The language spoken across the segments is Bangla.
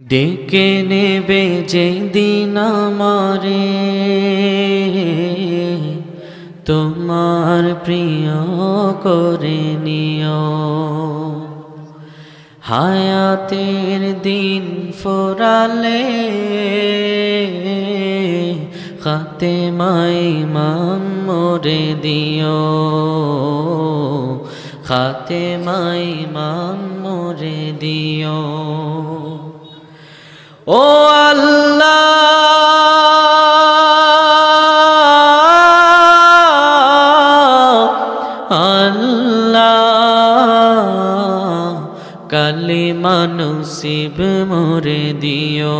ডেকে নেবে যেদিন আমারে তোমার প্রিয় করে নিও। হায়াতের দিন ফোরালে খাতেমায়ে ইমাম মোরে দিও। খাতেমায়ে ইমাম মোরে দিও। ও আল্লাহ আল্লাহ কালিমা নসিব মোরে দিও।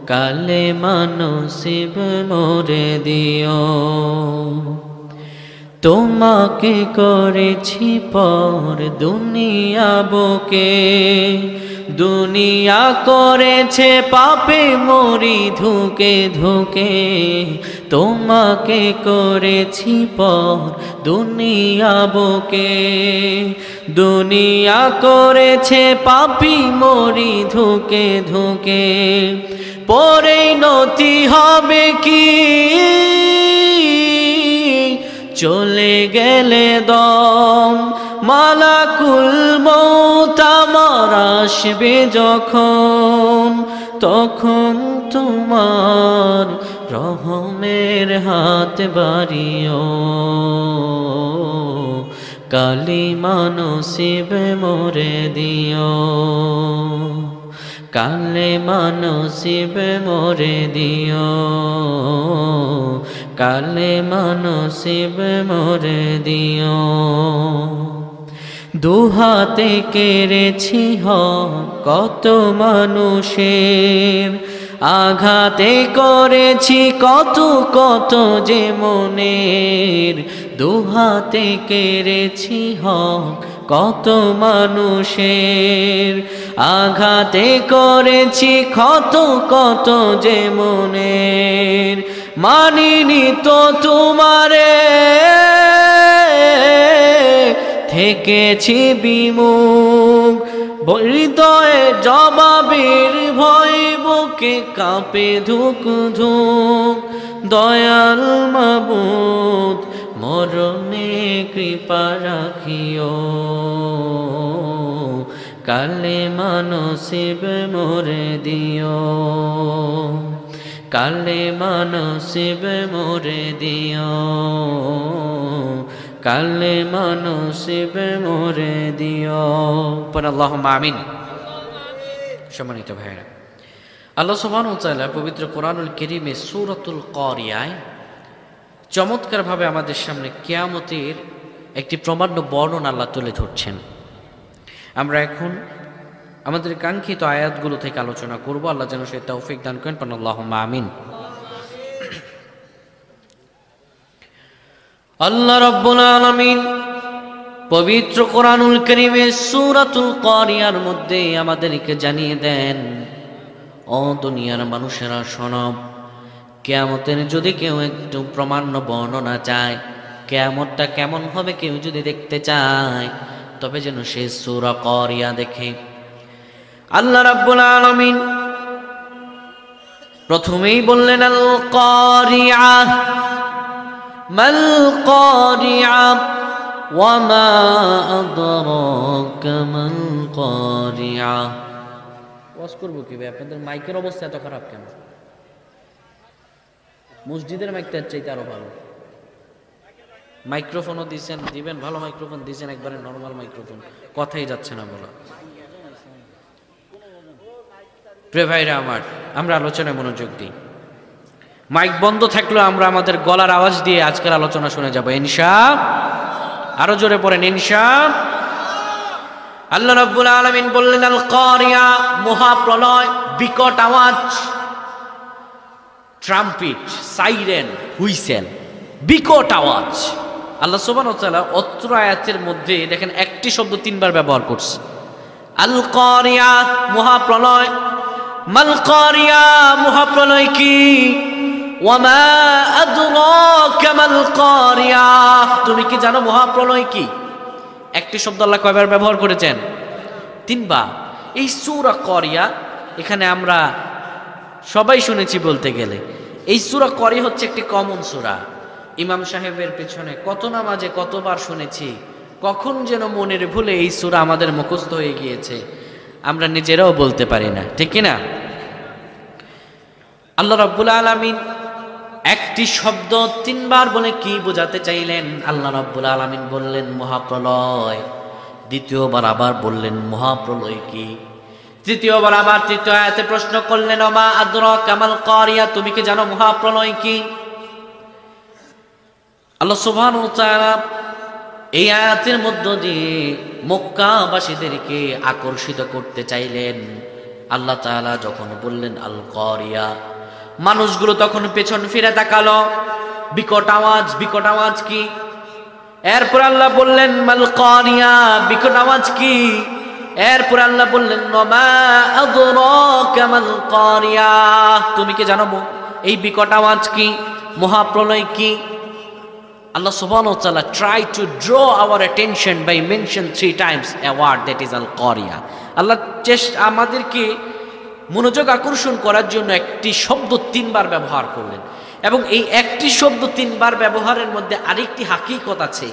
কালিমা নসিব মোরে দিও। তোমাকে করেছি পর দুনিয়া বুকে, দুনিয়া করেছে পাপে মরি ধুকে ধুকে। তোমাকে করেছি পর দুনিয়া বুকে, দুনিয়া করেছে পাপি মরি ধুকে ধুকে। পরিণতি হবে কি চলে গেলে দম, মালাকুল মউত আমার আসবে যখন, তখন তোমার রহমের হাত বাড়িও। কালিমা নসিব মোরে দিও। কালিমা নসিব মোরে দিও। কালিমা নসিব মোরে দিও। দুহাতে কেড়েছি হক কত মানুষের, আঘাতে করেছি কত কত যে মনের। দুহাতে কেড়েছি হক কত মানুষের, আঘাতে করেছি কত কত যে মনের। মানিনি তো তোমারে থেকেছি বিমুখ, হৃদয়ে জবাবের ভয় বুকে কাঁপে ধুক ধুক। দয়াল মাবুদ মরণে কৃপা রাখিও। কালিমা নসিব মোরে দিও। কালিমা নসিব মোরে দিও। কালিমা নসিব মোরে দিও। পর আল্লাহুম্মা আমিন। সম্মানিত ভাইরা, আল্লাহ সুবহানাহু ওয়া তাআলা পবিত্র কোরআনুল কারীমে সূরাতুল কারিয়ায় চমৎকারভাবে আমাদের সামনে কিয়ামতের একটি প্রমাণ্য বর্ণনা আল্লাহ তুলে ধরছেন। আমরা এখন আমাদের কাঙ্ক্ষিত আয়াতগুলো থেকে আলোচনা করব। আল্লাহ যেন সেই তৌফিক দান করেন। পর আল্লাহুম্মা আমিন। আল্লাহ রাব্বুল আলামিন পবিত্র কোরআনুল কারীমে সূরাতুল কারিয়ার মধ্যে আমাদেরকে জানিয়ে দেন, ও দুনিয়ার মানুষেরা শোনো, কিয়ামতের যদি কেউ একটু প্রমাণ্য বর্ণনা চায়, কিয়ামতটা কেমন হবে কেউ যদি দেখতে চায়, তবে যেন সে সূরা কারিয়া দেখে। আল্লাহ রাব্বুল আলামিন প্রথমেই বললেন আল কারিয়া। মাল কারিয়া ওয়া মা আদরাকা মাল কারিয়া। ওয়াজ করব কি ভাই? আপনাদের মাইকের অবস্থা এত খারাপ কেন? মসজিদের মাইকটা চাইতে আরো ভালো। মাইক্রোফোনও দিয়েছেন, দিবেন ভালো মাইক্রোফোন দিয়েছেন, একবারে নরমাল মাইক্রোফোন, কথাই যাচ্ছে না বলা। প্রিয় ভাইরা আমার, আমরা আলোচনায় মনোযোগ দিই। মাইক বন্ধ থাকলেও আমরা আমাদের গলার আওয়াজ দিয়ে আজকের আলোচনা শুনে যাব ইনশাআল্লাহ। আরো জোরে পড়েন ইনশাআল্লাহ। আল্লাহ রাব্বুল আলামিন বললেন আল কারিয়া, মহাপ্রলয়, বিকট আওয়াজ, ট্রাম্পিট, সাইরেন, হুইসেল, বিকট আওয়াজ। আল্লাহ সুবহানাহু ওয়া তাআলা অত্র আয়াতের মধ্যে দেখেন একটি শব্দ তিনবার ব্যবহার করছে। আল কারিয়া মহাপ্রলয়। মাল কারিয়া মহাপ্রলয় কি? ওয়ামা আদরাকা মাল কারিয়া, তুমি কি জানো মহাপ্রলয় কি? একটি শব্দ আল্লাহ কয়বার ব্যবহার করেছেন? তিনবার। এই সূরা করিয়া এখানে আমরা সবাই শুনেছি বলতে গেলে। এই সূরা করিয়া হচ্ছে একটি কমন সূরা। ইমাম সাহেবের পেছনে কত নামাজে কতবার শুনেছি, কখন যেন মনের ভুলে এই সূরা আমাদের মুখস্থ হয়ে গিয়েছে, আমরা নিজেরাও বলতে পারি না, ঠিক কিনা? আল্লাহ রাব্বুল আলামিন একটি শব্দ 3 বার বলে কি বোঝাতে চাইলেন? আল্লাহ রাব্বুল আলামিন বললেন মহাপ্রলয়, দ্বিতীয়বার আবার বললেন মহাপ্রলয় কি, তৃতীয়বার আবার তৃতীয় আয়াতে প্রশ্ন করলেন ওমা আদরাকা মাল কারিয়া, তুমি কি জানো মহাপ্রলয় কি? আল্লাহ সুবহানাহু ওয়া তাআলা এই আয়াতের মধ্য দিয়ে মক্কাবাসীদেরকে আকর্ষিত করতে চাইলেন। আল্লাহ তাআলা যখন বললেন আল কারিয়া, মানুষগুলো তখন পেছন ফিরে তাকালো, বিকট আওয়াজ কি? এরপর আল্লাহ বললেন মাল কারিয়া, বিকট আওয়াজ কি? এরপর আল্লাহ বললেন ওমা আদরাকা মাল কারিয়া, তুমি কি জানো এই বিকট আওয়াজ কি, মহাপ্রলয় কি? Allah subhanahu wa ta'ala tried to draw our attention by mention 3 times a word, that is al-Qariya. আল্লাহ আমাদেরকে মনোযোগ আকর্ষণ করার জন্য একটি শব্দ 3 বার ব্যবহার করলেন, এবং এই একটি শব্দ 3 বার ব্যবহারের মধ্যে আরেকটি হাকিকত আছে।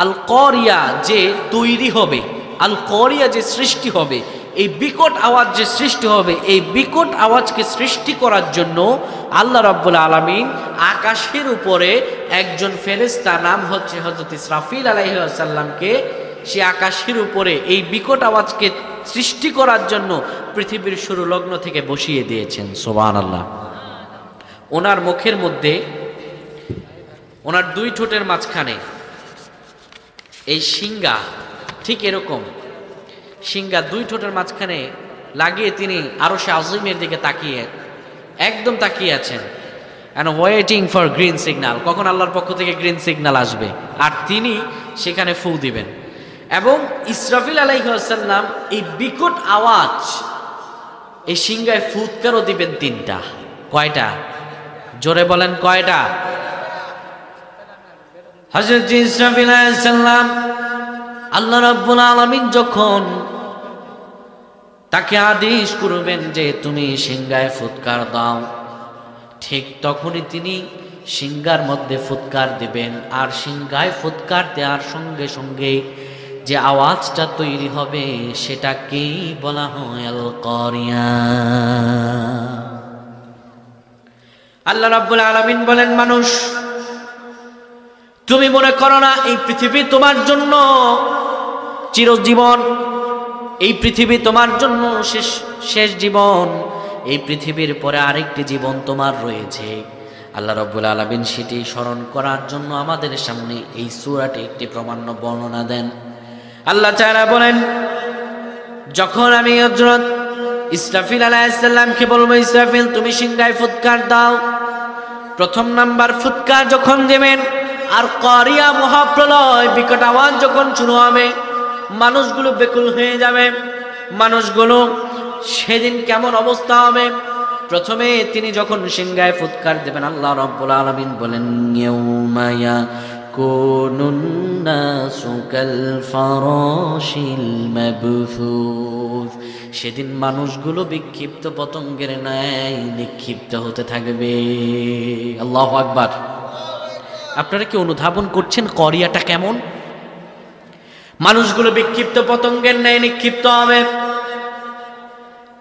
আল-কারিয়া যে তৈরি হবে, আল-কারিয়া যে সৃষ্টি হবে, এই বিকট আওয়াজ যে সৃষ্টি হবে, এই বিকট আওয়াজকে সৃষ্টি করার জন্য আল্লাহ রাব্বুল আলামিন আকাশের উপরে একজন ফেরেশতা, নাম হচ্ছে হযরত ইসরাফিল আলাইহিস সালামকে, সে আকাশের উপরে এই বিকট আওয়াজকে সৃষ্টি করার জন্য পৃথিবীর শুরু লগ্ন থেকে বসিয়ে দিয়েছেন। সুবহানাল্লাহ। ওনার মুখের মধ্যে, ওনার 2 ঠোঁটের মাঝখানে এই শিঙ্গা, ঠিক এরকম শিঙ্গা 2 ঠোঁটের মাঝখানে লাগিয়ে তিনি আরশে আজিমের দিকে তাকিয়ে, একদম তাকিয়ে আছেন, and waiting for green signal, কখন আল্লাহর পক্ষ থেকে গ্রিন সিগন্যাল আসবে আর তিনি সেখানে ফু দিবেন। এবং ইসরাফিল আলাইহিস সালাম এই বিকট আওয়াজ, এই শিঙ্গায় ফুৎকারও দিবেন 3টা। কয়টা? জোরে বলেন কয়টা? হযরত ইসরাফিল আলাইহিস সালাম আল্লাহ রাব্বুল আলামিন যখন তাকে আদেশ করবেন যে তুমি সিংহায় ফুৎকার দাও, ঠিক তখনই তিনি সিংহার মধ্যে ফুৎকার দিবেন। আর সিংহায় ফুৎকার দেওয়ার সঙ্গে সঙ্গে যে আওয়াজটা তৈরি হবে সেটাকেই বলা হয় আল কারিয়া। আল্লাহ রাব্বুল আলামিন বলেন, মানুষ তুমি মনে করো না এই পৃথিবী তোমার জন্য চিরজীবন, এই পৃথিবী তোমার জন্য শেষ জীবন, এই পৃথিবীর পরে আরেকটি জীবন তোমার রয়েছে। আল্লাহ রাব্বুল আলামিন সেটি স্মরণ করার জন্য আমাদের সামনে এই সূরাটি একটি প্রামাণ্য বর্ণনা দেন। আল্লাহ তাআলা বলেন, যখন আমি হযরত ইসরাফিল আলাইহিস সালামকে বলবো ইসরাফিল তুমি সিংহায় ফুৎকার দাও, প্রথম নাম্বার ফুৎকার যখন দেবেন আর কারিয়া মহাপ্রলয় বিকট আওয়াজ যখন শুরু হবে, মানুষগুলো বেকুল হয়ে যাবে। মানুষগুলো সেদিন কেমন অবস্থা হবে? প্রথমে তিনি যখন সিংহায় ফুৎকার দেবেন, আল্লাহ রাব্বুল আলামিন বলেন ইয়াউমা ইয়াকুনুন নাসু কাল ফারাশিল মাবথুস, সেদিন মানুষগুলো বিক্ষিপ্ত পতঙ্গের ন্যায় নিক্ষিপ্ত হতে থাকবে। আল্লাহু আকবার। আপনারা কি অনুধাবন করছেন করিয়াটা কেমন? মানুষগুলো বিক্ষিপ্ত পতঙ্গের ন্যায় নিক্ষিপ্ত হবে।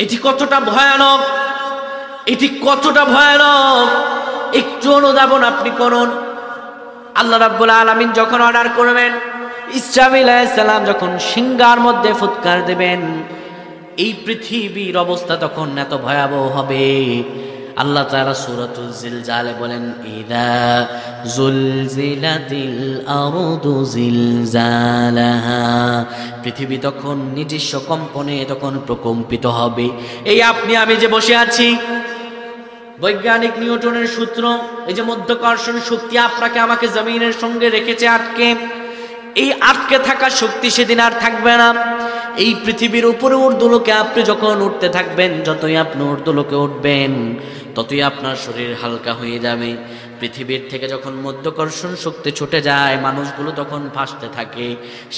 এটি কতটা ভয়ানক, এটি কতটা ভয়ানক একটু অনুধাবন আপনি করুন। আল্লাহ রাব্বুল আলামিন যখন অর্ডার করবেন, ইসরাফিল আলাইহিস সালাম যখন সিংহার মধ্যে ফুৎকার দেবেন, এই পৃথিবীর অবস্থা তখন এত ভয়াবহ হবে। আল্লাহ তাআলা সূরাতুল জিলজালে বলেন, ইযা জুলজিলাতিল আরদু জিলজালাহা, পৃথিবী তখন নিজস্ব কম্পনে তখন প্রকম্পিত হবে। এই আপনি আমি যে বসে আছি, বৈজ্ঞানিক নিউটনের সূত্র, এই যে মধ্যাকর্ষণ শক্তি আপনাকে আমাকে জমিনের সঙ্গে রেখেছে আটকে, এই আটকে থাকা শক্তি সেদিন আর থাকবে না। এই পৃথিবীর উপরে ঊর্ধ্বলোকে আপনি যখন উঠতে থাকবেন, যতই আপনি ঊর্ধ্বলোকে উঠবেন ততই আপনার শরীর হালকা হয়ে যাবে। পৃথিবীর থেকে যখন মধ্যাকর্ষণ শক্তি ছুটে যায়, মানুষগুলো তখন ভাসতে থাকে।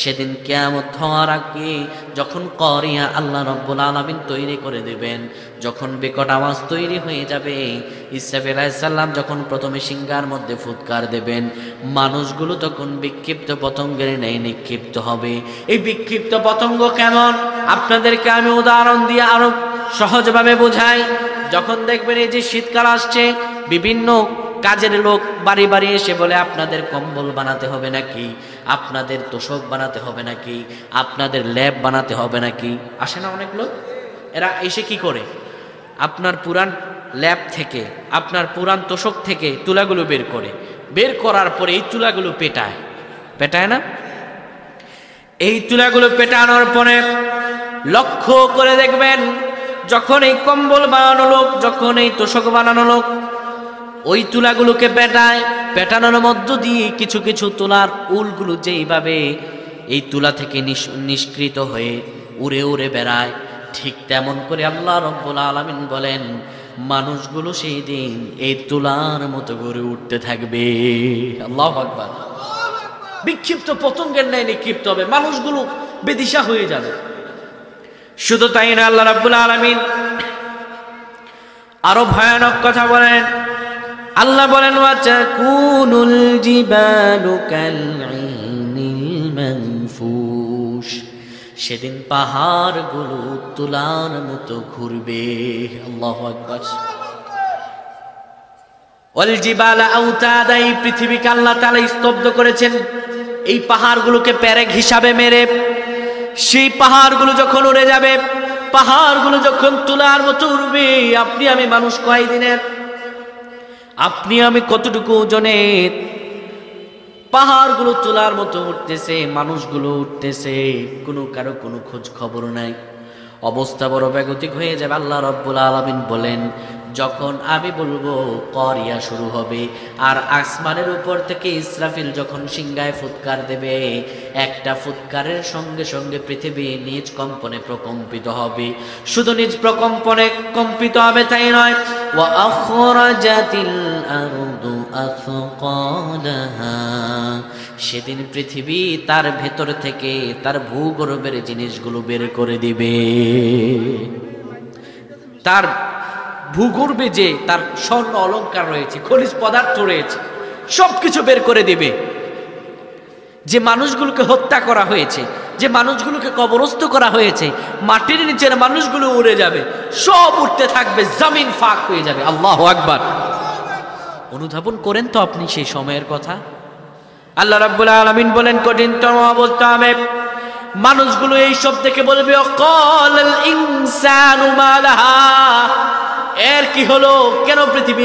সেদিন কিয়ামত হওয়ার আগে যখন করিয়া আল্লাহ রাব্বুল আলামিন তৈরি করে দেবেন, যখন বিকট আওয়াজ তৈরি হয়ে যাবে, ইসরাফিল আলাইহিস সালাম যখন প্রথমে সিংহার মধ্যে ফুৎকার দেবেন, মানুষগুলো তখন বিক্ষিপ্ত পতঙ্গের ন্যায় নিক্ষিপ্ত হবে। এই বিক্ষিপ্ত পতঙ্গ কেমন, আপনাদেরকে আমি উদাহরণ দিয়ে আরো সহজভাবে বোঝাই। যখন দেখবেন এই যে শীতকাল আসছে, বিভিন্ন কাজের লোক বাড়ি বাড়ি এসে বলে আপনাদের কম্বল বানাতে হবে নাকি, আপনাদের তোশক বানাতে হবে নাকি, আপনাদের ল্যাব বানাতে হবে নাকি, আসে না অনেক লোক। এরা এসে কি করে, আপনার পুরান ল্যাব থেকে, আপনার পুরান তোশক থেকে তুলাগুলো বের করে, বের করার পরে এই তুলাগুলো পেটায়, পেটায় না? এই তুলাগুলো পেটানোর পরে লক্ষ্য করে দেখবেন, যখন এই কম্বল বানানো লোক, যখন এই তোশক বানানো লোক ওই তুলাগুলোকে পেটায়, পেটানোর মধ্য দিয়ে কিছু কিছু তুলার উলগুলো যেইভাবে এই তুলা থেকে নিষ্কৃত হয়ে উড়ে উড়ে বেড়ায়, ঠিক তেমন করে আল্লাহ রাব্বুল আলামিন বলেন মানুষগুলো সেই দিন এই তুলার মতো করে উঠতে থাকবে। আল্লাহু আকবার। বিক্ষিপ্ত পতঙ্গের ন্যায় নিক্ষিপ্ত হবে, মানুষগুলো বেদিশা হয়ে যাবে। শুধু তাই না, আল্লাহ রাব্বুল আলামিন আরো ভয়ানক কথা বলেন। আল্লাহ বলেন ওয়াতাকুনুল জিবালু কালঈনিল মানফুশ, সেদিন পাহাড়গুলো তুলার মতো ঘুরবে। আল্লাহু আকবার। ওয়াল জিবালা আওতাদা, এই পৃথিবীকে আল্লাহ তাআলা স্তব্ধ করেছেন এই পাহাড়গুলোকে পেরেক হিসাবে মেরে। সেই পাহাড়গুলো যখন উড়ে যাবে, পাহাড়গুলো যখন তুলার মতো উড়বে, আপনি আমি মানুষ কয় দিনের, আপনি আমি কতটুকু ওজনের, পাহাড়গুলো তুলার মতো উঠতেছে, মানুষগুলো উঠতেছে, কারো কোনো খোঁজ খবর নাই। অবস্থা বড় বেগতিক হয়ে যাবে। আল্লাহ রাব্বুল আলামিন বলেন যখন আমি বলবো করিয়া শুরু হবে, আর আসমানের উপর থেকে ইসরাফিল যখন সিংহায় ফুৎকার দেবে, একটা ফুৎকারের সঙ্গে সঙ্গে পৃথিবী নিজ কম্পনে প্রকম্পিত হবে। শুধু নিজ প্রকম্পনে কম্পিত হবে তাই নয়, ওয়া আখরাজাতিল আরদু আথকালাহা, সেদিন পৃথিবী তার ভেতর থেকে তার ভূগর্ভের জিনিসগুলো বের করে দিবে। তার ভূগর্ভে যে তার স্বর্ণ অলংকার রয়েছে, খনিজ পদার্থ রয়েছে, সবকিছু বের করে দিবে। যে মানুষগুলোকে হত্যা করা হয়েছে, যে মানুষগুলোকে কবরস্থ করা হয়েছে, মাটির নিচের মানুষগুলো উড়ে যাবে, সব উঠতে থাকবে, জমিন ফাঁক হয়ে যাবে। আল্লাহু আকবার। অনুধাবন করেন তো আপনি সেই সময়ের কথা। আল্লাহ রাব্বুল আলামিন বলেন কঠিনতম অবস্থা হবে, মানুষগুলো এই সব দেখে বলবে অকালাল ইনসানু মা লাহা, এর কি হলো, কেন পৃথিবী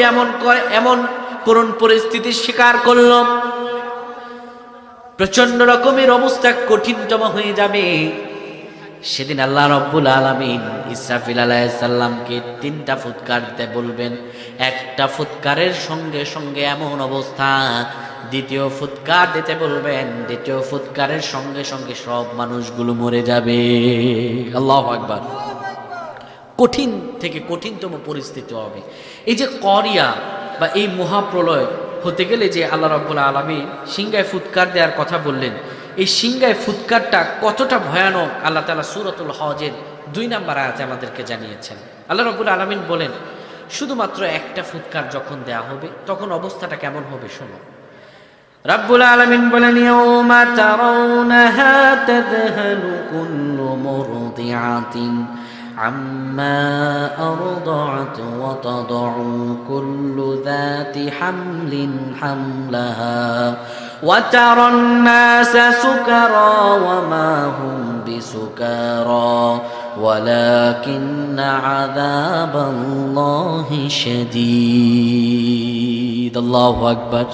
এমন করুণ পরিস্থিতির শিকার করল। প্রচন্ড রকমের অবস্থা কঠিনতম হয়ে যাবে। সেদিন আল্লাহ রাব্বুল আলামিন ইসরাফিল আলাইহিস সালামকে 3টা ফুৎকার দিতে বলবেন। একটা ফুৎকারের সঙ্গে সঙ্গে এমন অবস্থা, দ্বিতীয় ফুৎকার দিতে বলবেন, দ্বিতীয় ফুৎকারের সঙ্গে সঙ্গে সব মানুষগুলো মরে যাবে। আল্লাহু আকবার। কঠিন থেকে কঠিনতম পরিস্থিতি হবে। এই যে করিয়া বা এই মহাপ্রলয় হতে গেলে যে আল্লাহ রাব্বুল আলামিন সিংহায় ফুৎকার দেওয়ার কথা বললেন, এই সিংহায় ফুৎকারটা কতটা ভয়ানক আল্লাহ তাআলা সূরাতুল হজের 2 নম্বর আয়াতে আমাদেরকে জানিয়েছেন। আল্লাহ রাব্বুল আলামিন বলেন শুধুমাত্র একটা ফুৎকার যখন দেয়া হবে তখন অবস্থাটা কেমন হবে শোনো। রাব্বুল আলামিন বলেন ইয়াউমা তারাউনাহা তাযহালু কুল্লু মুরদিআতিন আম্মা আরদাআত ওয়া তাদউ কুল্লু যাতি হামলিন হামলাহা ওয়া তারান নাসা সুকারা ওয়া মা হুম বিসুকারা ওয়ালাকিন্না আযাবাল্লাহি শাদীদ। আল্লাহু আকবার।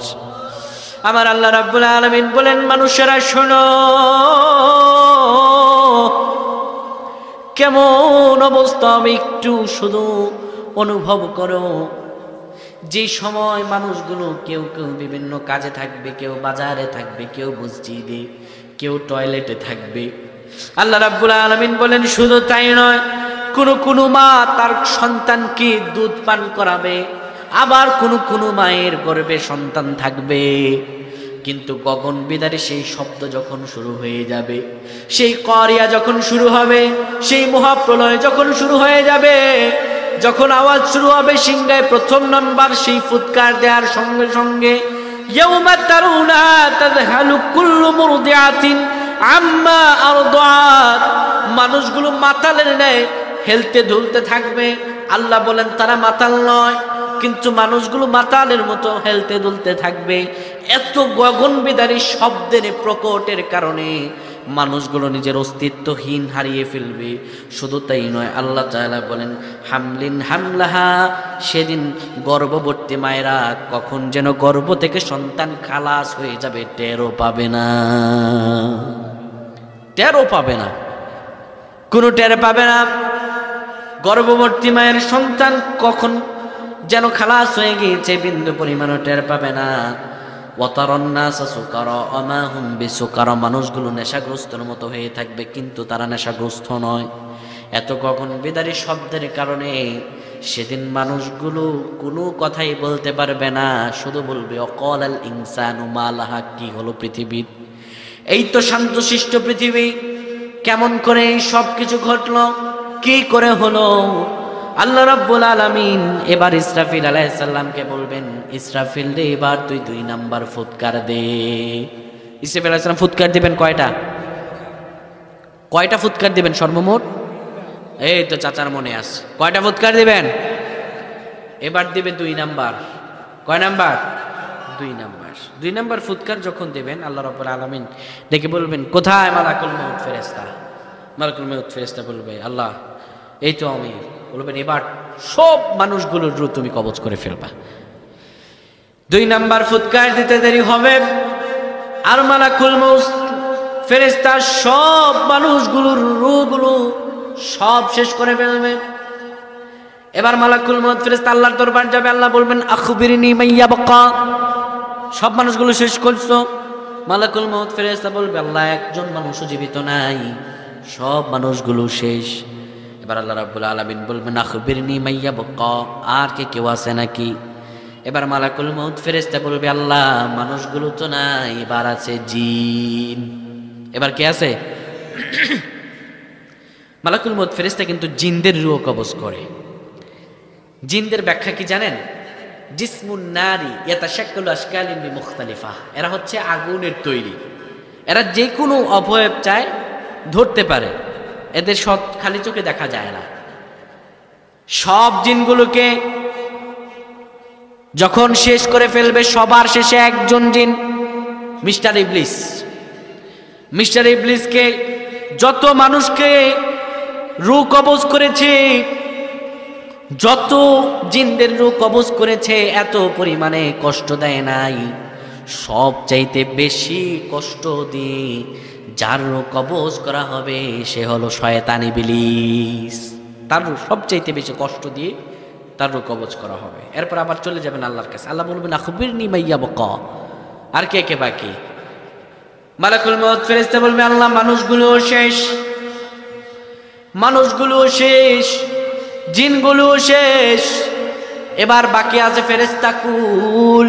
আমার আল্লাহ রাব্বুল আলামিন বলেন মানুষেরা শোনো, কেমন অবস্থা হবে একটু শুধু অনুভব করো। যে সময় মানুষগুলো কেউ কেউ বিভিন্ন কাজে থাকবে, কেউ বাজারে থাকবে, কেউ মসজিদে, কেউ টয়লেটে থাকবে। আল্লাহ রাব্বুল আলামিন বলেন শুধু তাই নয়, কোন মা তার সন্তানকে দুধ পান করাবে, আবার কোন মায়ের গর্ভে সন্তান থাকবে। কিন্তু গগন বিদারী সেই শব্দ যখন শুরু হয়ে যাবে, সেই করিয়া যখন শুরু হবে, সেই মহাপ্রলয় যখন শুরু হয়ে যাবে, যখন আওয়াজ শুরু হবে সিংহায় প্রথম নাম্বার সেই ফুৎকার দেওয়ার সঙ্গে সঙ্গে ইয়াউমা তারুনা তাযহালু কুল্লু মুরদিআতিন আম্মা আরদাত, মানুষগুলো মাতালের ন্যায় হেলতে দুলতে থাকবে। আল্লাহ বলেন তারা মাতাল নয়, কিন্তু মানুষগুলো মাতালের মতো হেলতে দুলতে থাকবে। এত গগনবিদারী শব্দের প্রকটের কারণে মানুষগুলো নিজের অস্তিত্বহীন হারিয়ে ফেলবে। শুধু তাই নয়, আল্লাহ তাআলা বলেন হামলিন হামলাহা, সেদিন গর্ভবতী মায়েরা কখন যেন গর্ভ থেকে সন্তান খালাস হয়ে যাবে, টেরও পাবে না, টেরও পাবে না, কোনো টের পাবে না। গর্ভবতী মায়ের সন্তান কখন যেন খালাস হয়ে গিয়েছে বিন্দু পরিমাণও টের পাবে না। ওয়াতারান্নাসা সুকারা ওমা হুম বিসুকারা, মানুষগুলো নেশাগ্রস্তের মতো হয়ে থাকবে, কিন্তু তারা নেশাগ্রস্ত নয়। এত গগনবিদারী শব্দের কারণে সেদিন মানুষগুলো কোনো কথাই বলতে পারবে না, শুধু বলবে অকালাল ইনসানু মা লাহা, কি হলো পৃথিবীর, এই তো শান্তশিষ্ট পৃথিবী, কেমন করে সব কিছু ঘটলো, কি করে হলো। আল্লাহ রাব্বুল আলামিন এবার ইসরাফিল আলাইহিস সালামকে বলবেন, ইসরাফিল রে এবার তুই 2 নাম্বার ফুৎকার দে। ইসরাফিল আলাইহিস সালাম ফুৎকার দিবেন কয়টা ফুৎকার দিবেন সর্বমোট? এই তো চাচার মনে আছে, কয়টা ফুৎকার দিবেন? এবার দিবে 2 নাম্বার। কয় নাম্বার? 2 নাম্বার। 2 নাম্বার ফুৎকার যখন দিবেন আল্লাহ রাব্বুল আলামিন ডেকে বলবেন, কোথায় মালাকুল মউত ফেরেশতা? মালাকুল মউত ফেরেশতা বলবে, আল্লাহ এই তো আমি। বলবেন এবার সব মানুষগুলোর রূহ তুমি কবজ করে ফেলবা। 2 নাম্বার ফুৎকার দিতে দেরি হবে, আর মালাকুল মউত ফেরেশতা সব মানুষগুলোর রূহগুলো সব শেষ করে ফেলবে। এবার মালাকুল মউত ফেরেশতা আল্লাহর দরবার যাবে, আল্লাহ বলবেন আখবিরনি মাইয়া বাকা, সব মানুষগুলো শেষ করছো। মালাকুল মউত ফেরেশতা বলবে, আল্লাহ একজন মানুষও জীবিত নাই, সব মানুষগুলো শেষ। এবার আল্লাহ রাব্বুল আলামিন বলবেন আখবিরনি মাইয়া বাকা, আর কে কেউ আছে নাকি? এবার মালাকুল মউত ফেরেশতা বলবে, আল্লাহ মানুষগুলো তো নাই, এবার আছে জিন। এবার কে আছে? মালাকুল মউত ফেরেশতা কিন্তু জিনদের রূহ কবজ করে। জিনদের ব্যাখ্যা কি জানেন? জিসমুন নারী ইয়াতাশাক্কালু আশকালিন বিমুখতালিফা, এরা হচ্ছে আগুনের তৈরি, এরা যে কোনো অবয়ব চায় ধরতে পারে, এদের সব খালি চোখে দেখা যায় না। সব জিনগুলোকে যখন শেষ করে ফেলবে, সবার শেষে একজন জিন মিস্টার ইবলিস। মিস্টার ইবলিসকে যত মানুষকে রূহ কবজ করেছে, যত জিনদের রূহ কবজ করেছে, এত পরিমাণে কষ্ট দেয় নাই। সব চাইতে বেশি কষ্ট দিয়ে যার রূহ কবজ করা হবে সে হলো শয়তান ইবলিস। তার রূহ সবচাইতে বেশি কষ্ট দিয়ে তার রূহ কবজ করা হবে। এরপর আবার চলে যাবেন আল্লাহর কাছে, আল্লাহ বলবেন আখবিরনি মাইয়া বাকা, আর কে কে বাকি? মালাকুল মউত ফেরেশতা বলবে, আল্লাহ মানুষগুলো শেষ, মানুষগুলো শেষ, জিনগুলো শেষ, এবার বাকি আছে ফেরেশতা কুল।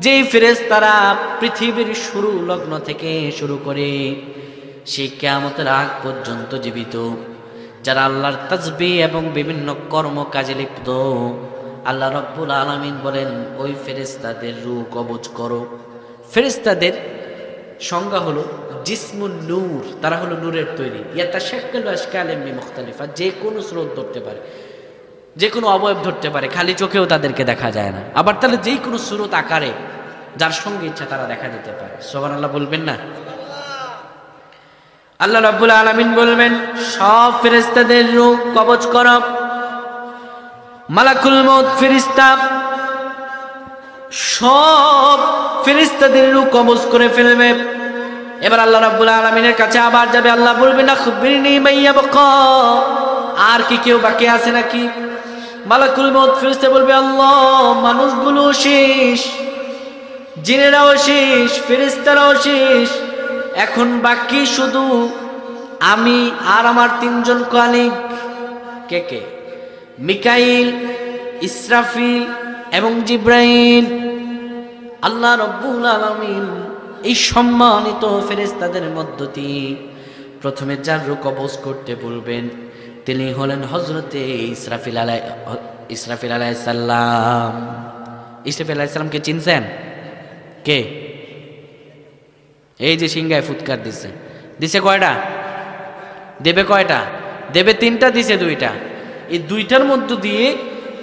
যেই ফেরেশতারা পৃথিবীর শুরু লগ্ন থেকে শুরু করে সেই কিয়ামতের আগ পর্যন্ত জীবিত, যারা আল্লাহর তাসবিহ এবং বিভিন্ন কর্ম কাজে লিপ্ত, আল্লাহ রাব্বুল আলামিন বলেন ওই ফেরেশতাদের রূহ কবজ করো। ফেরেশতাদের সংজ্ঞা হলো জিসমুন নূর, তারা হলো নূরের তৈরি। ইয়াতাশাক্কালু আশকালিন বিমুখতালিফা, যে কোনো স্রোত ধরতে পারে, যে কোনো অবয়ব ধরতে পারে, খালি চোখেও তাদেরকে দেখা যায় না। আবার তাহলে যেই কোনো স্রোত আকারে যার সঙ্গে ইচ্ছা তারা দেখা দিতে পারে। সুবহানাল্লাহ বলবেন না? আল্লাহ রাব্বুল আলামিন বলবেন সব ফেরেশতাদের রূহ কবজ করো। মালাকুল মউত ফেরেশতা সব ফেরেশতাদের রূহ কবজ করে ফেলবে। এবার আল্লাহ রাব্বুল আলামিনের কাছে আবার যাবে, আল্লাহ বলবেন আখবিরনি মাইয়া বাকা, আর কি কেউ বাকি আছে নাকি? মালাকুল মউত ফেরেশতা বলবে, আল্লাহ মানুষগুলো শেষ, জিনেরাও শেষ, ফেরেশতারাও শেষ, এখন বাকি শুধু আমি আর আমার 3 জন কলিগ। কে কে? মিকাইল, ইসরাফিল এবং জিব্রাইল। আল্লাহ রাব্বুল আলামিন এই সম্মানিত ফেরেশতাদের মধ্য দিয়ে প্রথমে যার রূহ কবজ করতে বলবেন তিনি হলেন হযরতে ইসরাফিল আলাইহিস সালাম। ইসরাফিল আলাইহিস সালামকে চিনছেন? কে? এই যে সিংহায় ফুৎকার দিছে, দিছে কয়টা? দেবে কয়টা? দেবে তিনটা, দিছে দুইটা। এই দুইটার মধ্য দিয়ে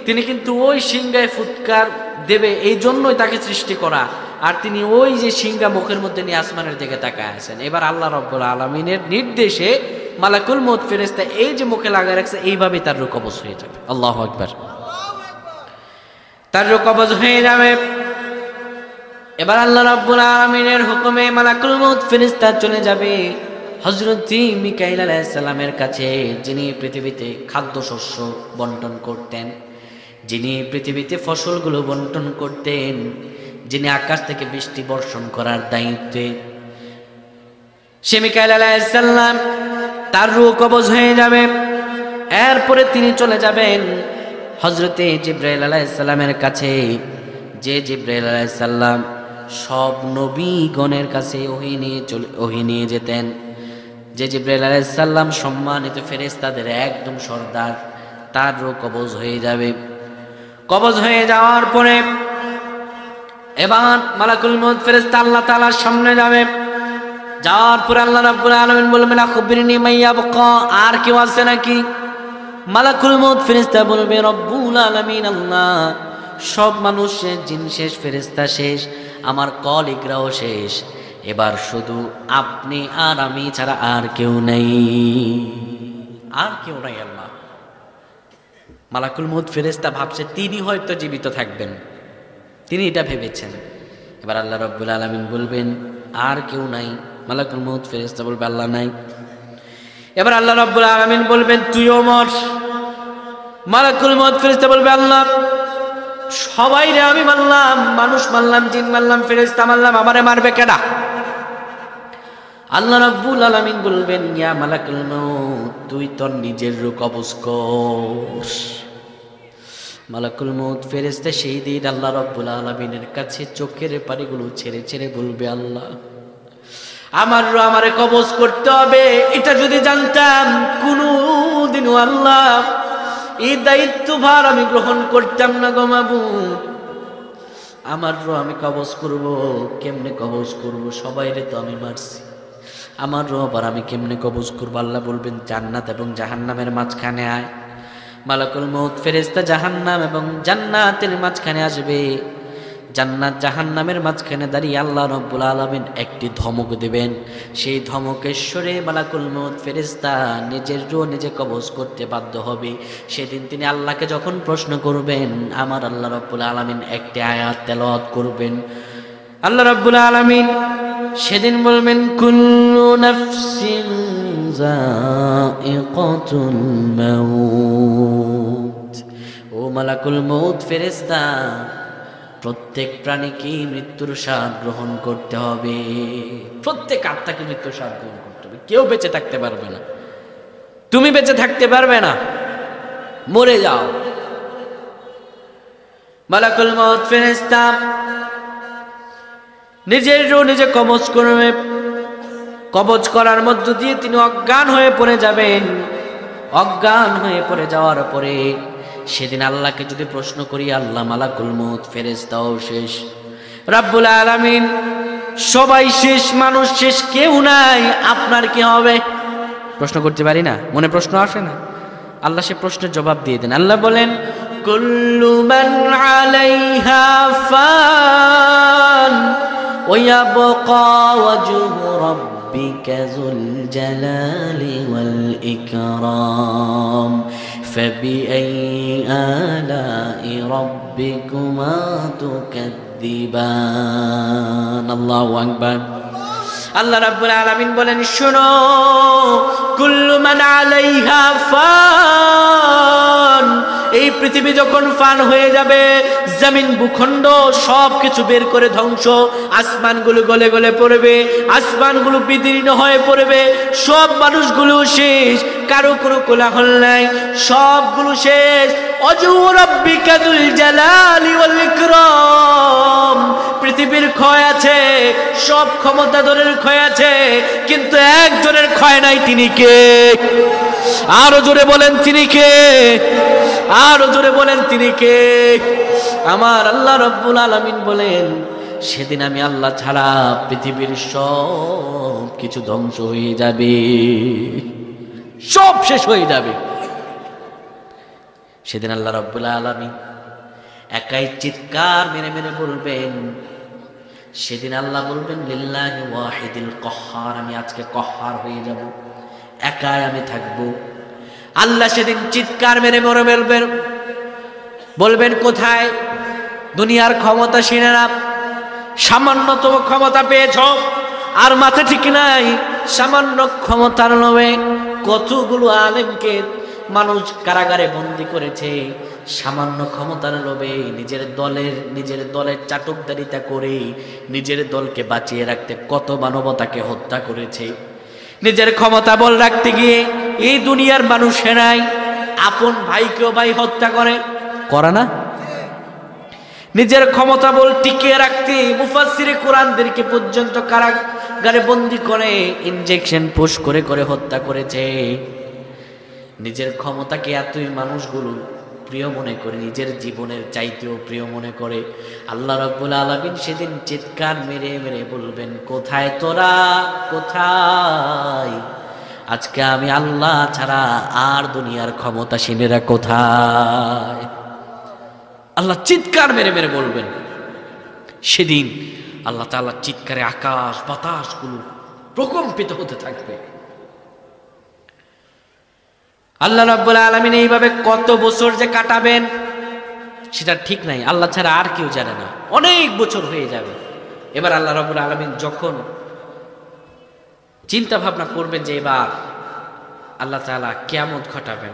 তিনি কিন্তু ওই সিংহায় ফুৎকার দেবে, এই জন্যই তাকে সৃষ্টি করা। আর তিনি ওই যে সিংহা মুখের মধ্যে নিয়ে আসমানের দিকে তাকায় আছেন। এবার আল্লাহ রাব্বুল আলামিনের নির্দেশে মালাকুল মউত ফেরেশতা এই যে মুখে লাগায় রাখছে এইভাবে তার রূহ কবজ হয়ে যাবে। আল্লাহু আকবার। তার রূহ কবজ হয়ে যাবে। এবার আল্লাহ রাব্বুল আলামিনের হুকুমে মালাকুল মউত ফেরেশতা চলে যাবে হযরত মিকাইল আলাইহিস সালামের কাছে, যিনি পৃথিবীতে খাদ্যশস্য বন্টন করতেন, যিনি পৃথিবীতে ফসলগুলো বন্টন করতেন, যিনি আকাশ থেকে বৃষ্টি বর্ষণ করার দায়িত্বে। সে মিকাইল আলাইহিস সালাম, তার রূহ কবজ হয়ে যাবে। এরপরে তিনি চলে যাবেন হযরতে জিবরাইল আলাইহিস সালামের কাছে, যে জিবরাইল আলাইহিস সালাম সব নবীগণের কাছে ওহী নিয়ে যেতেন, যে জিবরাইল আলাইহিস সালাম সম্মানিত ফেরেশতাদের একদম সর্দার। তার রূহ কবজ হয়ে যাবে। কবজ হয়ে যাওয়ার পরে এবার মালাকুল মউত ফেরেশতা আল্লাহ তাআলার সামনে যাবে। যাওয়ার পরে আল্লাহ রাব্বুল আলামিন বলবেন আখবিরনি মাইয়াবকা, আর কেউ আছে নাকি? মালাকুল মউত ফেরেশতা বলবে রব্বুল আলামিন আল্লাহ, সব মানুষ শেষ, জিন শেষ, ফেরেশতা শেষ, আমার কলিগরাও শেষ, এবার শুধু আপনি আর আমি ছাড়া আর কেউ নেই, আর কেউ নাই আল্লাহ। মালাকুল মউত ফেরেশতা ভাবছে তিনি হয়তো জীবিত থাকবেন, তিনি এটা ভেবেছেন। এবার আল্লাহ রাব্বুল আলামিন বলবেন আর কেউ নাই। মালাকুল মউত ফেরেশতা বলবে আল্লাহ নাই। এবার আল্লাহ রাব্বুল আলামিন বলবেন তুইও মর। মালাকুল মউত ফেরেশতা বলবে আল্লাহ, সবাই রে আমি মারলাম, মানুষ মারলাম, জিন মারলাম, ফেরেশতা মারলাম, আমারে মারবে কেডা? আল্লাহ রাব্বুল আলামিন বলবেন ইয়া মালাকুল মউত, তুই তোর নিজের রূহ কবজ কর। মালাকুল মউত ফেরেশতা সেই দিন আল্লাহ রাব্বুল আলামিনের কাছে চোখের পানিগুলো ছেড়ে ছেড়ে বলবে আল্লাহ, আমার রূহ আমারে কবজ করতে হবে। এটা যদি জানতাম কোনদিনও আল্লাহ এই দায়িত্বভার আমি গ্রহণ করতাম না গো মাবুদ। আমার রূহ আমি কবজ করব, কেমনে কবজ করব? সবাইরে তো আমি মারছি, আমার রূহ আবার আমি কেমনে কবজ করব? আল্লাহ বলবেন জান্নাত এবং জাহান্নামের মাঝখানে আয়। মালাকুল মউত ফেরেশতা জাহান্নাম এবং জান্নাতের মাঝখানে আসবে। জান্নাত জাহান্নামের মাঝখানে দাঁড়িয়ে আল্লাহ রাব্বুল আলামিন একটি ধমক দিবেন। সেই ধমকেশ্বরে মালাকুল মউত ফেরেশতা নিজের রূহ নিজে কবজ করতে বাধ্য হবে। সেদিন তিনি আল্লাহকে যখন প্রশ্ন করবেন, আমার আল্লাহ রাব্বুল আলামিন একটি আয়াত তেলাওয়াত করবেন। আল্লাহ রাব্বুল আলামিন সেদিন বলবেন কুল্লু নাফসিন যায়িকাতুল মাউত। ও মালাকুল মউত ফেরেশতা, প্রত্যেক প্রাণীকে মৃত্যুর স্বাদ গ্রহণ করতে হবে। প্রত্যেক আত্মাকে মৃত্যুর স্বাদ গ্রহণ করতে হবে। কেউ বেঁচে থাকতে পারবে না, তুমি বেঁচে থাকতে পারবে না, মরে যাও। মালাকুল মউত ফেরেশতা নিজের রূহ নিজে কবজ করবে। কবজ করার মধ্য দিয়ে তিনি অজ্ঞান হয়ে পড়ে যাবেন। অজ্ঞান হয়ে পড়ে যাওয়ার পরে সেদিন আল্লাহকে যদি প্রশ্ন করি, আল্লাহ মালাকুল মউত ফেরেশতাও শেষ, রাব্বুল আলামিন সবাই শেষ, মানুষ শেষ, কেউ নাই, আপনার কি হবে? প্রশ্ন করতে পারি না, মনে প্রশ্ন আসে না? আল্লাহ সে প্রশ্নের জবাব দিয়ে দেন। আল্লাহ বলেন কুল্লু মান আলাইহা ফান ওয়া ইয়াবকা ওয়াজহু রাব্বিকা যুল জালালি ওয়াল ইকরাম ফাবিআইয়ি আলাই রাব্বিকুমা তুকাদ্দিবান। আল্লাহু আকবার। আল্লাহ রাব্বুল আলামিন বলেন শোনো, কুল্লু মান আলাইহা ফান, এই পৃথিবী যখন ফান হয়ে যাবে, জমিন ভূখণ্ড সবকিছু বের করে ধ্বংস, আসমানগুলো গলে গলে পড়বে, আসমানগুলো বিদীর্ণ হয়ে পড়বে, সব মানুষগুলো শেষ, কারো কোনো কোলাহল নাই, সবগুলো শেষ। অজু রাব্বিকা যুল জালালি ওয়াল ইকরাম, পৃথিবীর ক্ষয় আছে, সব ক্ষমতাধরের ক্ষয় আছে, কিন্তু একজনের ক্ষয় নাই, তিনি কে? আরো জোরে বলেন তিনি কে? আরো জোরে বলেন তিনি কে? আমার আল্লাহ রাব্বুল আলামিন বলেন, সেদিন আমি আল্লাহ ছাড়া পৃথিবীর সব কিছু ধ্বংস হয়ে যাবে, সব শেষ হয়ে যাবে। সেদিন আল্লাহ রাব্বুল আলামিন একাই চিৎকার মেরে মেরে বলবেন, সেদিন আল্লাহ বলবেন লিল্লাহি ওয়াহিদিল কহ্হার, আমি আজকে কহ্হার হয়ে যাব, একাই আমি থাকবো। আল্লাহ সেদিন চিৎকার মেরে মরে বলবেন, কোথায় দুনিয়ার ক্ষমতাসীনেরা? সামান্যতম ক্ষমতা পেয়েছ, আর মাথা ঠিক নাই, সামান্য ক্ষমতার লোভে কতগুলো আলেমকে মানুষ কারাগারে বন্দী করেছে, সামান্য ক্ষমতার লোভে নিজের দলের চাটকদারিতা করে নিজের দলকে বাঁচিয়ে রাখতে কত মানবতাকে হত্যা করেছে। নিজের ক্ষমতা বল রাখতে গিয়ে এই দুনিয়ার মানুষেরাই আপন ভাইকেও ভাই হত্যা করে না? নিজের ক্ষমতা বল টিকিয়ে রাখতে মুফাসসিরে কোরআনদেরকে পর্যন্ত কারাগারে বন্দী করে ইনজেকশন পুশ করে করে হত্যা করেছে। নিজের ক্ষমতাকে এতই মানুষগুলো প্রিয় মনে করে, নিজের জীবনের চাইতেও প্রিয় মনে করে। আল্লাহ রাব্বুল আলামিন সেদিন চিৎকার মেরে মেরে বলবেন, কোথায় তোরা, কোথায়? আজকে আমি আল্লাহ ছাড়া আর দুনিয়ার ক্ষমতাসীনেরা কোথায়? আল্লাহ চিৎকার মেরে মেরে বলবেন। সেদিন আল্লাহ তাআলার চিৎকারে আকাশ বাতাসগুলো প্রকম্পিত হতে থাকবে। আল্লাহ রাব্বুল আলামিন এইভাবে কত বছর যে কাটাবেন সেটা ঠিক নাই, আল্লাহ ছাড়া আর কেউ জানে না, অনেক বছর হয়ে যাবে। এবার আল্লাহ রাব্বুল আলামিন যখন চিন্তা ভাবনা করবেন যে এবার আল্লাহ তাআলা কিয়ামত ঘটাবেন,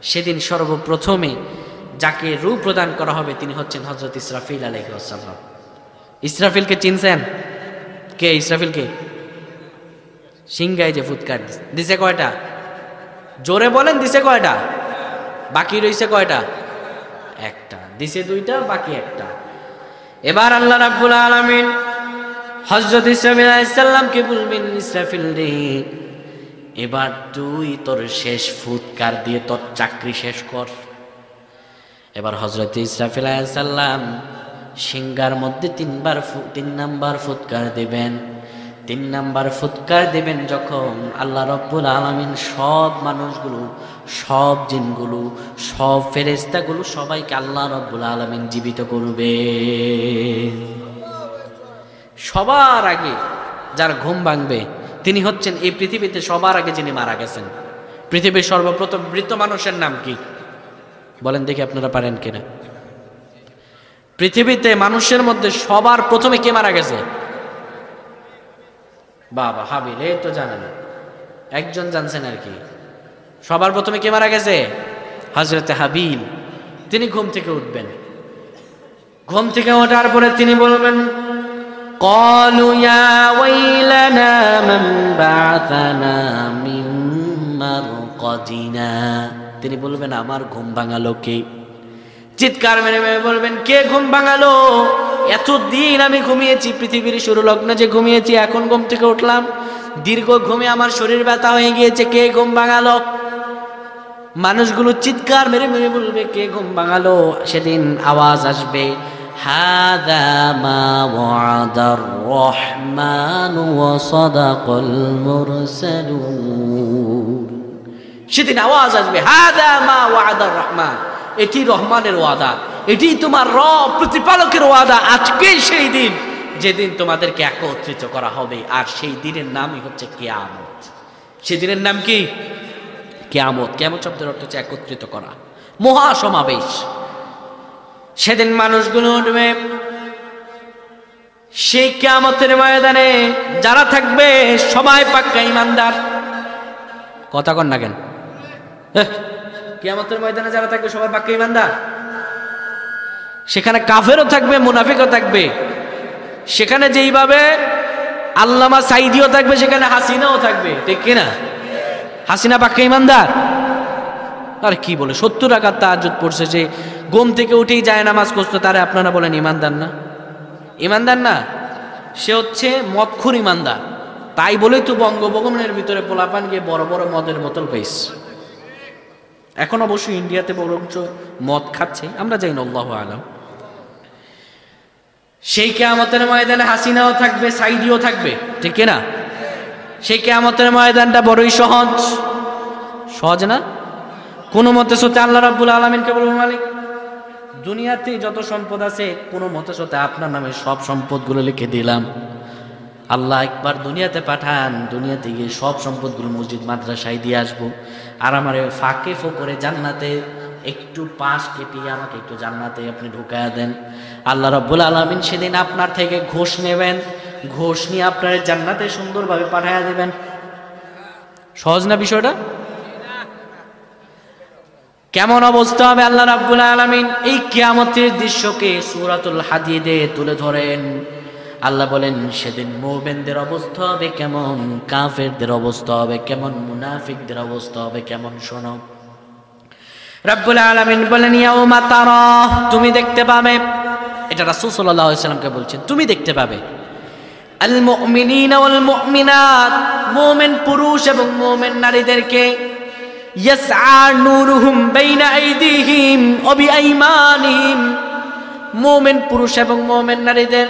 সেদিন সর্বপ্রথমে যাকে রূহ প্রদান করা হবে তিনি হচ্ছেন হযরত ইসরাফিল আলাইহিস সালাম। ইসরাফিলকে চিনছেন? কে ইসরাফিলকে? সিংহায় যে ফুৎকার দিছে কয়টা? জোরে বলেন, দিছে কয়টা? বাকি রইছে কয়টা? একটা। দিছে দুইটা, বাকি একটা। এবার আল্লাহ রাব্বুল আলামিন হযরত ইসরাফিল আলাইহিস সালামকে বলবেন, ইসরাফিল রে, এবার তুই তোর শেষ ফুৎকার দিয়ে তোর চাকরি শেষ কর। এবার হযরত ইসরাফিল আলাইহিস সালাম সিংহার মধ্যে তিন নাম্বার ফুৎকার দিবেন। 3 নাম্বার ফুৎকার দেবেন যখন, আল্লাহ রাব্বুল আলামিন সব মানুষগুলো, সব জিনগুলো, সব ফেরেশতাগুলো সবাইকে আল্লাহ রাব্বুল আলামিন জীবিত করবে। সবার আগে যার ঘুম ভাঙবে তিনি হচ্ছেন এই পৃথিবীতে সবার আগে যিনি মারা গেছেন। পৃথিবীর সর্বপ্রথম মৃত মানুষের নাম কি বলেন দেখি, আপনারা পারেন কিনা? পৃথিবীতে মানুষের মধ্যে সবার প্রথমে কে মারা গেছে? বাবা হাবিল, এই তো জানেন, একজন জানছেন আর কি। সবার প্রথমে কে মারা গেছে? হযরতে হাবিল। তিনি ঘুম থেকে উঠবেন, ঘুম থেকে ওঠার পরে তিনি বলবেন, ক্বালু ইয়া ওয়াইলানা মান বা'আথানা মিন মারকাদিনা। তিনি বলবেন, আমার ঘুম ভাঙালো কে? চিৎকার মেরে মেরে বলবেন, কে ঘুম ভাঙালো? এতদিন আমি ঘুমিয়েছি, পৃথিবীর শুরু লগ্নে যে ঘুমিয়েছি, এখন ঘুম থেকে উঠলাম, দীর্ঘ ঘুমে আমার শরীর ব্যথা হয়ে গিয়েছে, কে ঘুম ভাঙালো? মানুষগুলো চিৎকার মেরে মেরে বলবে, কে ঘুম ভাঙালো? সেদিন আওয়াজ আসবে, হাযা মা ওয়া'দার রহমান ওয়া সাদাকাল মুরসালুন। সেদিন আওয়াজ আসবে, হাযা মা ওয়া'দার রহমান, এটি রহমানের ওয়াদা, এটি তোমার রব প্রতিপালকের ওয়াদা। আজকেই সেই দিন যেদিন তোমাদেরকে একত্রিত করা হবে, আর সেই দিনের নামই হচ্ছে কিয়ামত। সেদিনের নাম কি? কিয়ামত। কিয়ামত শব্দের অর্থ হচ্ছে একত্রিত করা, মহাসমাবেশ। সেদিন মানুষগুলো উঠবে সেই কিয়ামতের ময়দানে, যারা থাকবে সবাই পাক্কা ঈমানদার। কথা কন না কেন? কিয়ামতের ময়দানে যারা থাকবে সবাই পাক্কা ঈমানদার। সেখানে কাফেরও থাকবে, মুনাফিকও থাকবে। সেখানে যেইভাবে আল্লামা সাইদিও থাকবে, সেখানে হাসিনাও থাকবে, ঠিক কিনা? হাসিনা পাক্কা ঈমানদার? আরে কি বলে, 70 রাকাত তাহাজ্জুদ পড়ছে, যে ঘুম থেকে উঠেই যায় নামাজ করতে, তারে আপনারা বলেন ঈমানদার না? ঈমানদার না, সে হচ্ছে মদখোর ঈমানদার। তাই বলেই তো বঙ্গভবনের ভিতরে পোলাপান গিয়ে বড় বড় মদের বোতল পেয়েছে। এখন অবশ্যই ইন্ডিয়াতে বরঞ্চ মদ খাচ্ছে, আমরা জানি না, আল্লাহু আলাম। সেই কিয়ামতের ময়দানে হাসিনাও থাকবে, সাইদিও থাকবে, ঠিক কিনা? সেই কিয়ামতের ময়দানটা বড়ই সহজ। সহজ না? কোনো মতে সতে আল্লাহ রাব্বুল আলামিনকে বলবো, মালিক দুনিয়াতে যত সম্পদ আছে কোনো মতে সতে আপনার নামে সব সম্পদগুলো লিখে দিলাম। আল্লাহ একবার দুনিয়াতে পাঠান, দুনিয়াতে গিয়ে সব সম্পদগুলো মসজিদ মাদ্রাসায় দিয়ে আসবো, আর আমার ফাঁকে ফোকরে জান্নাতে একটু পাশ কেটিয়ে আমাকে একটু জান্নাতে আপনি ঢুকায়া দেন। আল্লাহ রাব্বুল আলামিন সেদিন আপনার থেকে ঘোষ নেবেন, ঘোষ নিয়ে আপনার জান্নাতে সুন্দরভাবে পাঠায়া দেবেন। সহজ না বিষয়টা? কেমন অবস্থা হবে আল্লাহ রাব্বুল আলামিন এই কিয়ামতের দৃশ্যকে সূরাতুল হাদীদে তুলে ধরেন। আল্লাহ বলেন সেদিন মুমিনদের অবস্থা হবে কেমন, কাফেরদের অবস্থা হবে কেমন, মুনাফিকদের অবস্থা হবে কেমন। শোনো, রাব্বুল আলামিন বলেন ইয়াউমা তারা, তুমি দেখতে পাবে, এটা রাসূল সাল্লাল্লাহু আলাইহি ওয়াসাল্লামকে বলছেন, তুমি দেখতে পাবে আল মুমিনিনা ওয়াল মুমিনাত, মুমিন পুরুষ এবং মুমিন নারীদেরকে, ইয়াসআ নূরুহুম বাইনা আইদিহিম ওয়া বিআইমানিহিম, মুমিন পুরুষ এবং মুমিন নারীদের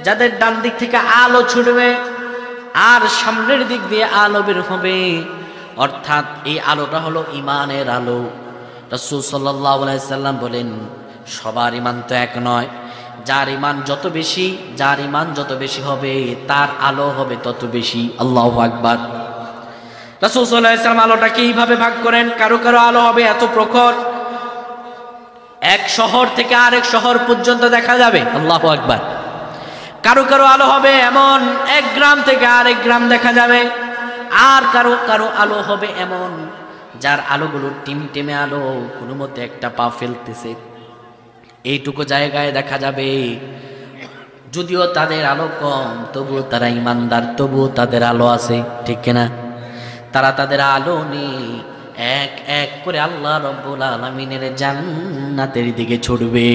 যাদের ডান দিক থেকে আলো ছুটবে আর সামনের দিক দিয়ে আলো বের হবে, অর্থাৎ এই আলোটা হলো ঈমানের আলো। রাসূল সাল্লাল্লাহু আলাইহি সাল্লাম বলেন সবার ঈমান তো এক নয়, যার ঈমান যত বেশি, যার ঈমান যত বেশি হবে তার আলো হবে তত বেশি। আল্লাহু আকবার। রাসূল সাল্লাল্লাহু আলাইহি সাল্লাম আলোটাকে এইভাবে ভাগ করেন, কারো কারো আলো হবে এত প্রখর এক শহর থেকে আরেক শহর পর্যন্ত দেখা যাবে। আল্লাহু আকবার। কারো কারো আলো হবে এমন এক গ্রাম থেকে আরেক গ্রাম দেখা যাবে, আর কারো কারো আলো হবে এমন যার আলোগুলো টিমটিমে আলো, কোনো মতে একটা পা ফেলতেছে এইটুকু জায়গায় দেখা যাবে। যদিও তাদের আলো কম, তবুও তারা ঈমানদার, তবুও তাদের আলো আছে, ঠিক কিনা? তারা তাদের আলো নিয়ে এক এক করে আল্লাহ রাব্বুল আলামিনের জান্নাতের দিকে ছুটবে,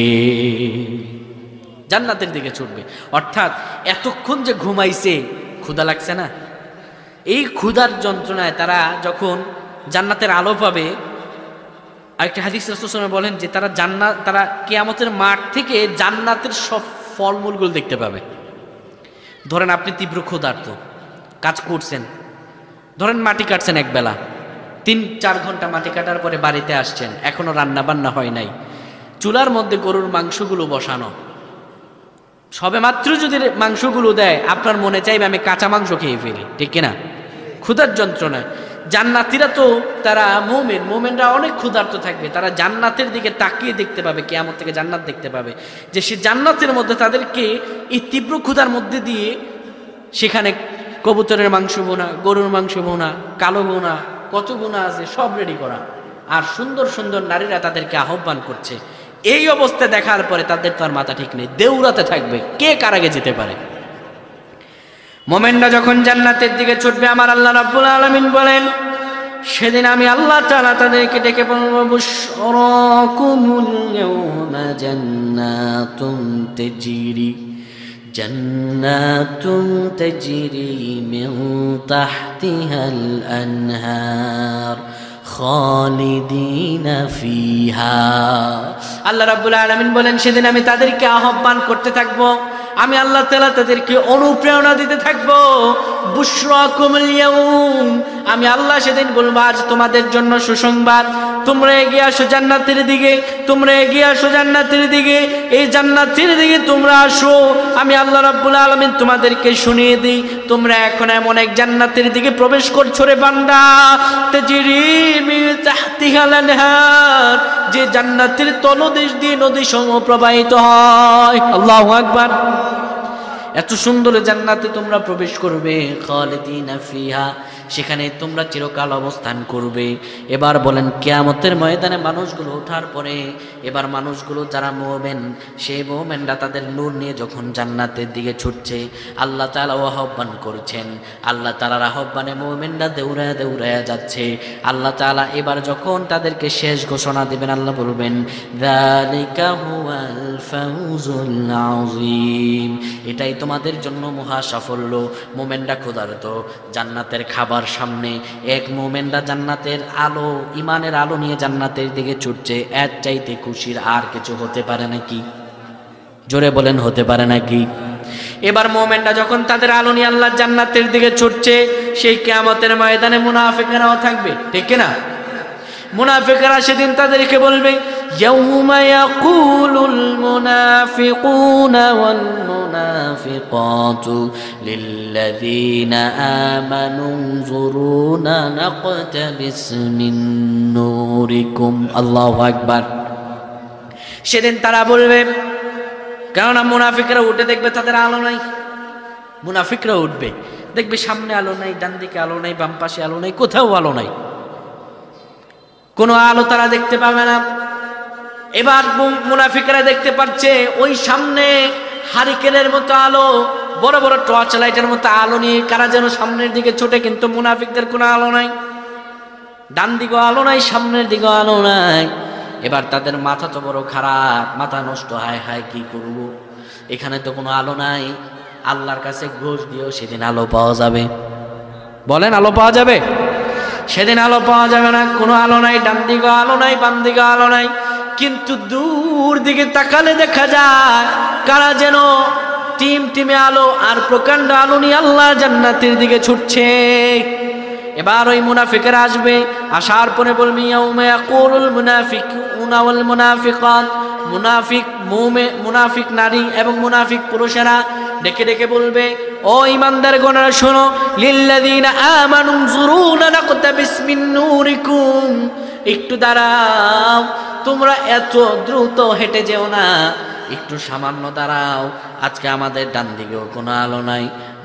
জান্নাতের দিকে ছুটবে। অর্থাৎ এতক্ষণ যে ঘুমাইছে, ক্ষুধা লাগছে না, এই ক্ষুধার যন্ত্রণায় তারা যখন জান্নাতের আলো পাবে, আরেকটা হাদিস রাসূল সাল্লাল্লাহু আলাইহি ওয়াসাল্লাম বলেন যে তারা কিয়ামতের মাঠ থেকে জান্নাতের সব ফলমূলগুলো দেখতে পাবে। ধরেন আপনি তীব্র ক্ষুধার্ত, কাজ করছেন, ধরেন মাটি কাটছেন একবেলা, 3-4 ঘন্টা মাটি কাটার পরে বাড়িতে আসছেন, এখনো রান্না বান্না হয় নাই, চুলার মধ্যে গরুর মাংসগুলো বসানো, সবে মাত্র যদি মাংসগুলো দেয় আপনার মনে চাইবে আমি কাঁচা মাংস খেয়ে ফেলি, ঠিক কিনা? ক্ষুধার যন্ত্রণায় জান্নাতীরা তো তারা মুমিনরা অনেক ক্ষুধার্ত থাকবে, তারা জান্নাতের দিকে তাকিয়ে দেখতে পাবে, কিয়ামত থেকে জান্নাত দেখতে পাবে, যে সে জান্নাতের মধ্যে তাদেরকে এই তীব্র ক্ষুধার মধ্যে দিয়ে সেখানে কবুতরের মাংস বোনা, গরুর মাংস বোনা, কালো বোনা, কত বোনা আছে সব রেডি করা, আর সুন্দর সুন্দর নারীরা তাদেরকে আহ্বান করছে। এই অবস্থা দেখার পরে তাদের তো আর মাথা ঠিক নেই, দেউরাতে থাকবে কে কার আগে যেতে পারে। মুমিনরা যখন জান্নাতের দিকে ছুটবে, আমার আল্লাহ রাব্বুল আলামিন বলেন সেদিন আমি আল্লাহ তাআলা তাদেরকে ডেকে বলবো বুশরাকুমুল ইয়াওমা জান্নাতুন তাজরি মিন তাহতিহাল আনহার খালিদিনা ফিহা। আল্লাহ রাব্বুল আলামিন বলেন সেদিন আমি তাদেরকে আহ্বান করতে থাকবো, আমি আল্লাহ তাআলা তাদেরকে অনুপ্রেরণা দিতে থাকবো। বুশরাকুমুল ইয়াউম, আমি আল্লাহ সেদিন বলবো আজ তোমাদের জন্য সুসংবাদ, তোমরা এগিয়ে আসো জান্নাতের দিকে, তোমরা এগিয়ে আসো জান্নাতের দিকে, এই জান্নাতের দিকে তোমরা আসো। আমি আল্লাহ রাব্বুল আলামিন তোমাদেরকে শুনিয়ে দিই, তোমরা এখন এমন এক জান্নাতের দিকে প্রবেশ করছো রে বান্দা, তাজরি মিন তাহতিহাল আনহার, যে জান্নাতের তলদেশ দিয়ে নদী সমূহ প্রবাহিত হয়। আল্লাহু আকবার। এত সুন্দর জান্নাতে তোমরা প্রবেশ করবে, খালিদিনা ফিহা, সেখানে তোমরা চিরকাল অবস্থান করবে। এবার বলেন কিয়ামতের ময়দানে মানুষগুলো ওঠার পরে এবার মানুষগুলো যারা মুমিন, সেই মুমিনরা তাদের নূর নিয়ে যখন জান্নাতের দিকে ছুটছে, আল্লাহ তাআলা আহ্বান করছেন। আল্লাহ তাআলার আহ্বানে মুমিনরা দৌড়ায় দৌড়ায় যাচ্ছে। আল্লাহ তাআলা এবার যখন তাদেরকে শেষ ঘোষণা দিবেন, আল্লাহ বলবেন যালিকা হুয়াল ফাউজুল আযীম, এটাই তোমাদের জন্য মহা সাফল্য। মুমিনরা ক্ষুধার্ত, জান্নাতের খাবার সামনে, এক মুমিনরা জান্নাতের আলো, ঈমানের আলো নিয়ে জান্নাতের দিকে ছুটছে। এর চাইতে খুশির আর কিছু হতে পারে নাকি? জোরে বলেন, হতে পারে নাকি? এবার মুমিনরা যখন তাদের আলো নিয়ে আল্লাহর জান্নাতের দিকে ছুটছে, সেই কিয়ামতের ময়দানে মুনাফিকরাও থাকবে, ঠিক না? মুনাফিকরা সেদিন তাদেরকে বলবে ইয়াউমা ইয়াকুলুল মুনাফিকুনা ওয়াল মুনাফিকাতু লিল্লাযীনা আমানু যুরুনা নাকতাবিস মিন নূরিকুম। আল্লাহু আকবার। সেদিন তারা বলবে, কেননা মুনাফিকরা উঠে দেখবে তাদের আলো নাই। মুনাফিকরা উঠবে, দেখবে সামনে আলো নাই, ডান দিকে আলো নাই, বাম পাশে আলো নাই, কোথাও আলো নাই, কোনো আলো তারা দেখতে পাবে না। এবার মুনাফিকরা দেখতে পাচ্ছে ওই সামনে হারিকেনের মতো আলো, বড় বড় টর্চ লাইটের মতো আলো নিয়ে কারা যেন সামনের দিকে ছোটে, কিন্তু মুনাফিকদের কোনো আলো নাই, ডান দিকেও আলো নাই, সামনের দিকেও আলো নাই। এবার তাদের মাথা তো বড় খারাপ, মাথা নষ্ট, হায় হায় কি করব, এখানে তো কোনো আলো নাই। আল্লাহর কাছে ঘুষ দিয়েও সেদিন আলো পাওয়া যাবে? বলেন, আলো পাওয়া যাবে? সেদিন আলো পাওয়া যাবে না, কোনো আলো নাই, ডান দিকে আলো নাই, বাম দিকে আলো নাই। কিন্তু দূর দিকে তাকালে দেখা যায় কারা যেন টিমে আলো আর প্রকাণ্ড আলো নিয়ে আল্লাহ জান্নাতের দিকে ছুটছে। এবার ওই মুনাফিকেরা আসবে, আসার পরে বলবে ইয়াউমা ইয়াকুলুল মুনাফিকুনা ওয়াল মুনাফিকাত, মুনাফিক নারী এবং মুনাফিক পুরুষেরা ডেকে ডেকে বলবে, ও ঈমানদারগণ শোনো, লিল্লাযীনা আমানু যুরুনা নাকতাবিস মিন নূরিকুম, একটু দাঁড়াও, তোমরা এত দ্রুত হেঁটে যেও না, একটু সামান্য দাঁড়াও। আজকে আমাদের ডান দিকেও কোনো আলো নাই,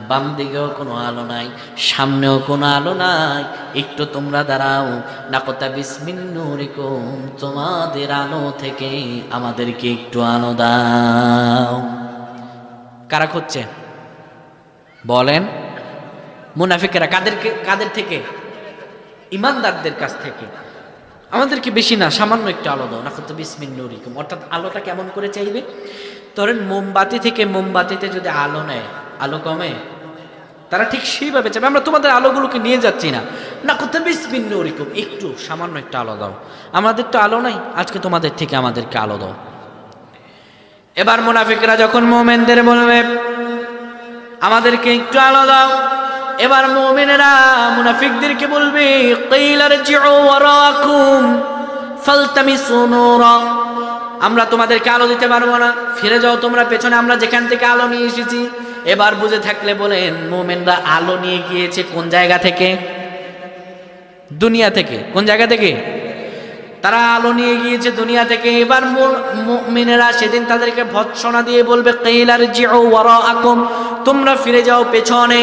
বাম দিকেও কোনো আলো নাই, সামনেও কোনো আলো নাই, একটু তোমরা দাঁড়াও। নাকতাবিস মিন নূরিকুম, তোমাদের আলো থেকে আমাদেরকে একটু আলো দাও। কারা খুঁজছে? বলেন। মুনাফিকেরা। কাদের থেকে? ঈমানদারদের কাছ থেকে। আমাদেরকে বেশি না, সামান্য একটু আলো দাও। নাকতাবিস মিন নূরিকুম, অর্থাৎ আলোটা কেমন করে চাইবে? ধরেন মোমবাতি থেকে মোমবাতিতে যদি আলো নেয়, আলো কমে, তারা ঠিক সেইভাবে চাইবে আমরা তোমাদের আলোগুলোকে নিয়ে যাচ্ছি না, নাকতাবিস মিন নূরিকুম, একটু সামান্য একটু আলো দাও, আমাদের তো আলো নাই, আজকে তোমাদের থেকে আমাদেরকে আলো দাও। এবার মুনাফিকরা যখন মুমিনদের বলবে আমাদেরকে একটু আলো দাও, এবার মুমিনেরা মুনাফিকদেরকে বলবে কিলা রজিউ ওয়ারাকুম ফালতামিসু নূরা, আমরা তোমাদেরকে আলো দিতে পারবো না, ফিরে যাও তোমরা পেছনে, আমরা যেখান থেকে আলো নিয়ে এসেছি। এবার বুঝে থাকলে বলেন, মুমিনরা আলো নিয়ে গিয়েছে কোন জায়গা থেকে? দুনিয়া থেকে। কোন জায়গা থেকে? তারা আলো নিয়ে গিয়েছে দুনিয়া থেকে। এবার মুমিনেরা সেদিন তাদেরকে ভৎসনা দিয়ে বলবে কিলা রজিউ ওয়ারাকুম, তোমরা ফিরে যাও পেছনে,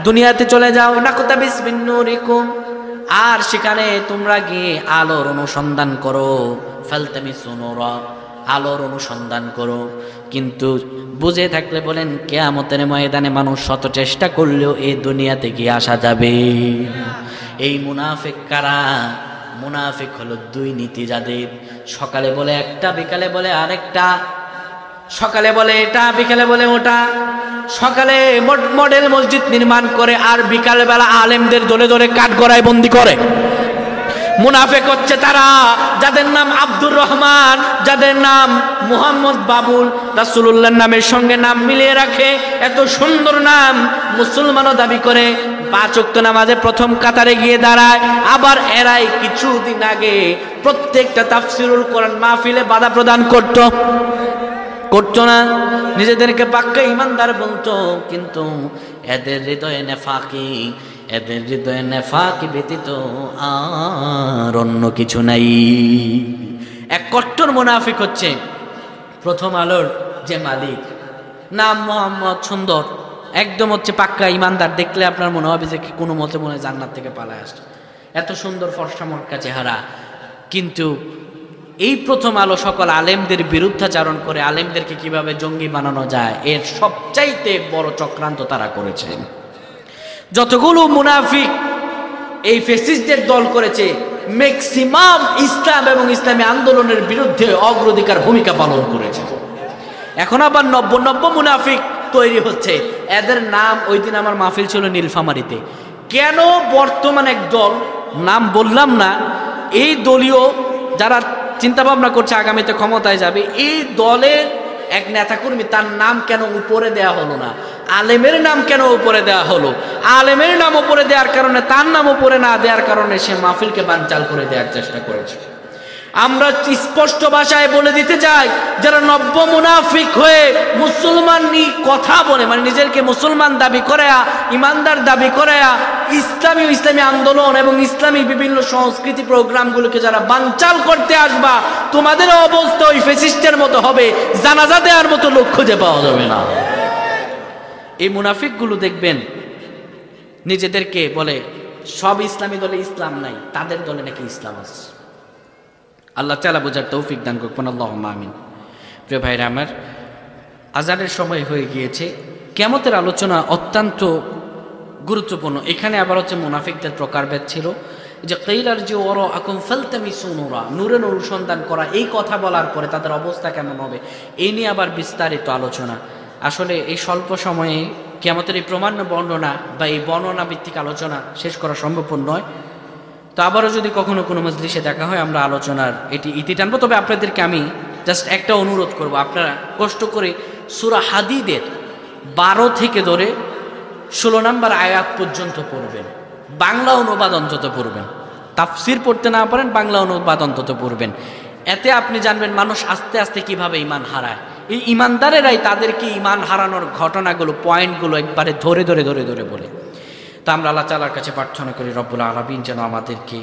দুনিয়াতে চলে যাও। নাকতাবিস মিন নূরিকুম, আর সেখানে তোমরা গিয়ে আলোর অনুসন্ধান করো। ফালতামিসু নূরা, আলোর অনুসন্ধান করো। কিন্তু বুঝে থাকলে বলেন, কিয়ামতের ময়দানে মানুষ শত চেষ্টা করলেও এই দুনিয়াতে কি আসা যাবে? এই মুনাফিক কারা? মুনাফিক হলো দুই নীতি যাদের, সকালে বলে একটা, বিকালে বলে আরেকটা, সকালে বলে এটা, বিকালে বলে ওটা, সকালে মডেল মসজিদ নির্মাণ করে আর বিকাল বেলা আলেমদের দলে দলে কাঠগড়ায় বন্দি করে। মুনাফিক হচ্ছে তারা যাদের নাম আব্দুর রহমান, যাদের নাম মুহাম্মদ বাবুল, রাসূলুল্লাহর নামের সঙ্গে নাম মিলিয়ে রাখে, এত সুন্দর নাম, মুসলমানও দাবি করে, 5 ওয়াক্ত নামাজে প্রথম কাতারে গিয়ে দাঁড়ায়। আবার এরাই কিছুদিন আগে প্রত্যেকটা তাফসিরুল কোরআন মাহফিলে বাধা প্রদান করতো না, নিজেদেরকে পাক্কা ইমানদার বলতো, কিন্তু এদের হৃদয়ে নেফাকি, এদের হৃদয়ে নেফাকি ব্যতীত আর অন্য কিছু নাই। এক কট্টর মুনাফিক হচ্ছে প্রথম আলোর যে মালিক, নাম মোহাম্মদ, সুন্দর, একদম হচ্ছে পাক্কা ইমানদার, দেখলে আপনার মনে হবে যে কোনো মতে মনে হয় জান্নাত থেকে পালায় আসছে, এত সুন্দর ফর্সা মটকা চেহারা। কিন্তু এই প্রথম আলো সকল আলেমদের বিরুদ্ধাচারণ করে আলেমদেরকে কিভাবে জঙ্গি বানানো যায় এর সবচাইতে বড় চক্রান্ত তারা করেছেন। যতগুলো মুনাফিক এই ফ্যাসিস্টদের দল করেছে, ম্যাক্সিমাম ইসলাম এবং ইসলামী আন্দোলনের বিরুদ্ধে অগ্রাধিকার ভূমিকা পালন করেছে। এখন আবার নব্য মুনাফিক তৈরি হচ্ছে, এদের নাম ওই দিন আমার মাহফিল ছিল নীলফামারীতে। কেন বর্তমান এক দল, নাম বললাম না, এই দলীয় যারা চিন্তা ভাবনা করছে আগামীতে ক্ষমতায় যাবে, এই দলের এক নেতাকর্মী, তার নাম কেন উপরে দেয়া হলো না? আলেমের নাম কেন উপরে দেয়া হলো? আলেমের নাম উপরে দেওয়ার কারণে, তার নাম উপরে না দেওয়ার কারণে সে মাহফিলকে বানচাল করে দেওয়ার চেষ্টা করেছে। আমরা স্পষ্ট ভাষায় বলে দিতে চাই, যারা নব্য মুনাফিক হয়ে মুসলমান কথা বলে, মানে নিজেকে মুসলমান দাবি করে, ইমানদার দাবি করে, ইসলামী আন্দোলন এবং ইসলামী বিভিন্ন সংস্কৃতি প্রোগ্রামগুলোকে যারা বানচাল করতে আসবা, তোমাদের অবস্থা ওই ফ্যাসিস্টের মতো হবে, জানাজা দেওয়ার মতো লোক খুঁজে পাওয়া যাবে না। এই মুনাফিকগুলো দেখবেন নিজেদেরকে বলে সব ইসলামী দলে ইসলাম নাই, তাদের দলে নাকি ইসলাম আছে। আল্লাহ তাআলা বোঝার তৌফিক দান করুন, আল্লাহুম্মা আমিন। প্রিয় ভাইরা আমার, আজানের সময় হয়ে গিয়েছে। কিয়ামতের আলোচনা অত্যন্ত গুরুত্বপূর্ণ। এখানে আবার হচ্ছে মুনাফিকদের প্রকারভেদ ছিল, যে কিলার যে ওয়ারাআকুম ফালতামিসু নূরা, নূরের অনুসন্ধান করা, এই কথা বলার পরে তাদের অবস্থা কেমন হবে এই নিয়ে আবার বিস্তারিত আলোচনা। আসলে এই স্বল্প সময়ে কিয়ামতের এই প্রমাণ্য বর্ণনা বা এই বর্ণনা ভিত্তিক আলোচনা শেষ করা সম্ভবপর নয়। তো আবারও যদি কখনো কোনো মজলিসে দেখা হয় আমরা আলোচনার এটি ইতি টানবো। তবে আপনাদেরকে আমি জাস্ট একটা অনুরোধ করব, আপনারা কষ্ট করে সূরা হাদীদের 12 থেকে ধরে 16 নম্বর আয়াত পর্যন্ত পড়বেন, বাংলা অনুবাদ অন্তত পড়বেন। তাফসির পড়তে না পারেন, বাংলা অনুবাদ অন্তত পড়বেন। এতে আপনি জানবেন মানুষ আস্তে আস্তে কিভাবে ঈমান হারায়। এই ঈমানদারেরাই তাদেরকে ঈমান হারানোর ঘটনাগুলো, পয়েন্টগুলো একবারে ধরে ধরে ধরে ধরে বলে। তা আমরা আল্লাহ তাআলার কাছে প্রার্থনা করি রব্বুল আলামিন যেন আমাদেরকে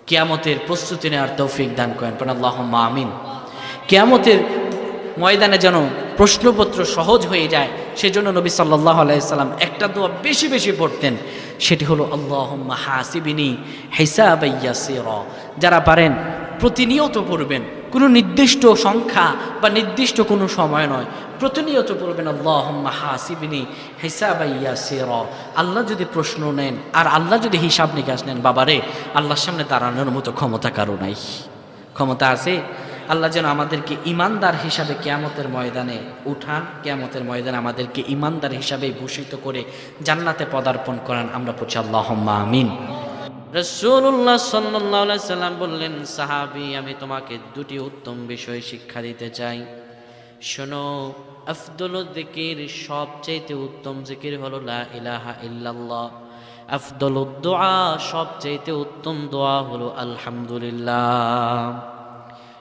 কিয়ামতের প্রস্তুতি নেওয়ার তৌফিক দান করেন, আল্লাহুম্মা আমিন। কিয়ামতের ময়দানে যেন প্রশ্নপত্র সহজ হয়ে যায়, সেজন্য নবী সাল্লাল্লাহু আলাইহি সাল্লাম একটা দোয়া বেশি বেশি পড়তেন, সেটি হলো আল্লাহুম্মা হাসিবনি হিসাবান ইয়াসীরা। যারা পারেন প্রতিনিয়ত পড়বেন, কোনো নির্দিষ্ট সংখ্যা বা নির্দিষ্ট কোনো সময় নয়, প্রতিনিয়ত পড়বেন আল্লাহুম্মা হাসিবনি হিসাবান ইয়াসীরা। আল্লাহ যদি প্রশ্ন নেন আর আল্লাহ যদি হিসাব নিকাশ নেন, বাবারে আল্লাহর সামনে দাঁড়ানোর মতো ক্ষমতা কারো নাই। ক্ষমতা আছে। আল্লাহ যেন আমাদেরকে ইমানদার হিসাবে কিয়ামতের ময়দানে উঠান, কিয়ামতের ময়দানে আমাদেরকে ইমানদার হিসাবে ভূষিত করে জান্নাতে পদার্পণ করান। আমরা পড়ছি আল্লাহুম্মা আমিন। রাসূলুল্লাহ সাল্লাল্লাহু আলাইহি সাল্লাম বললেন, সাহাবী আমি তোমাকে দুটি উত্তম বিষয় শিক্ষা দিতে চাই, শোনো। আফদলুদ যিকির, সবচেয়ে উত্তম জিকির হলো লা ইলাহা ইল্লাল্লাহ। আফদলুদ দুআ, সবচেয়ে উত্তম দোয়া হলো আলহামদুলিল্লাহ।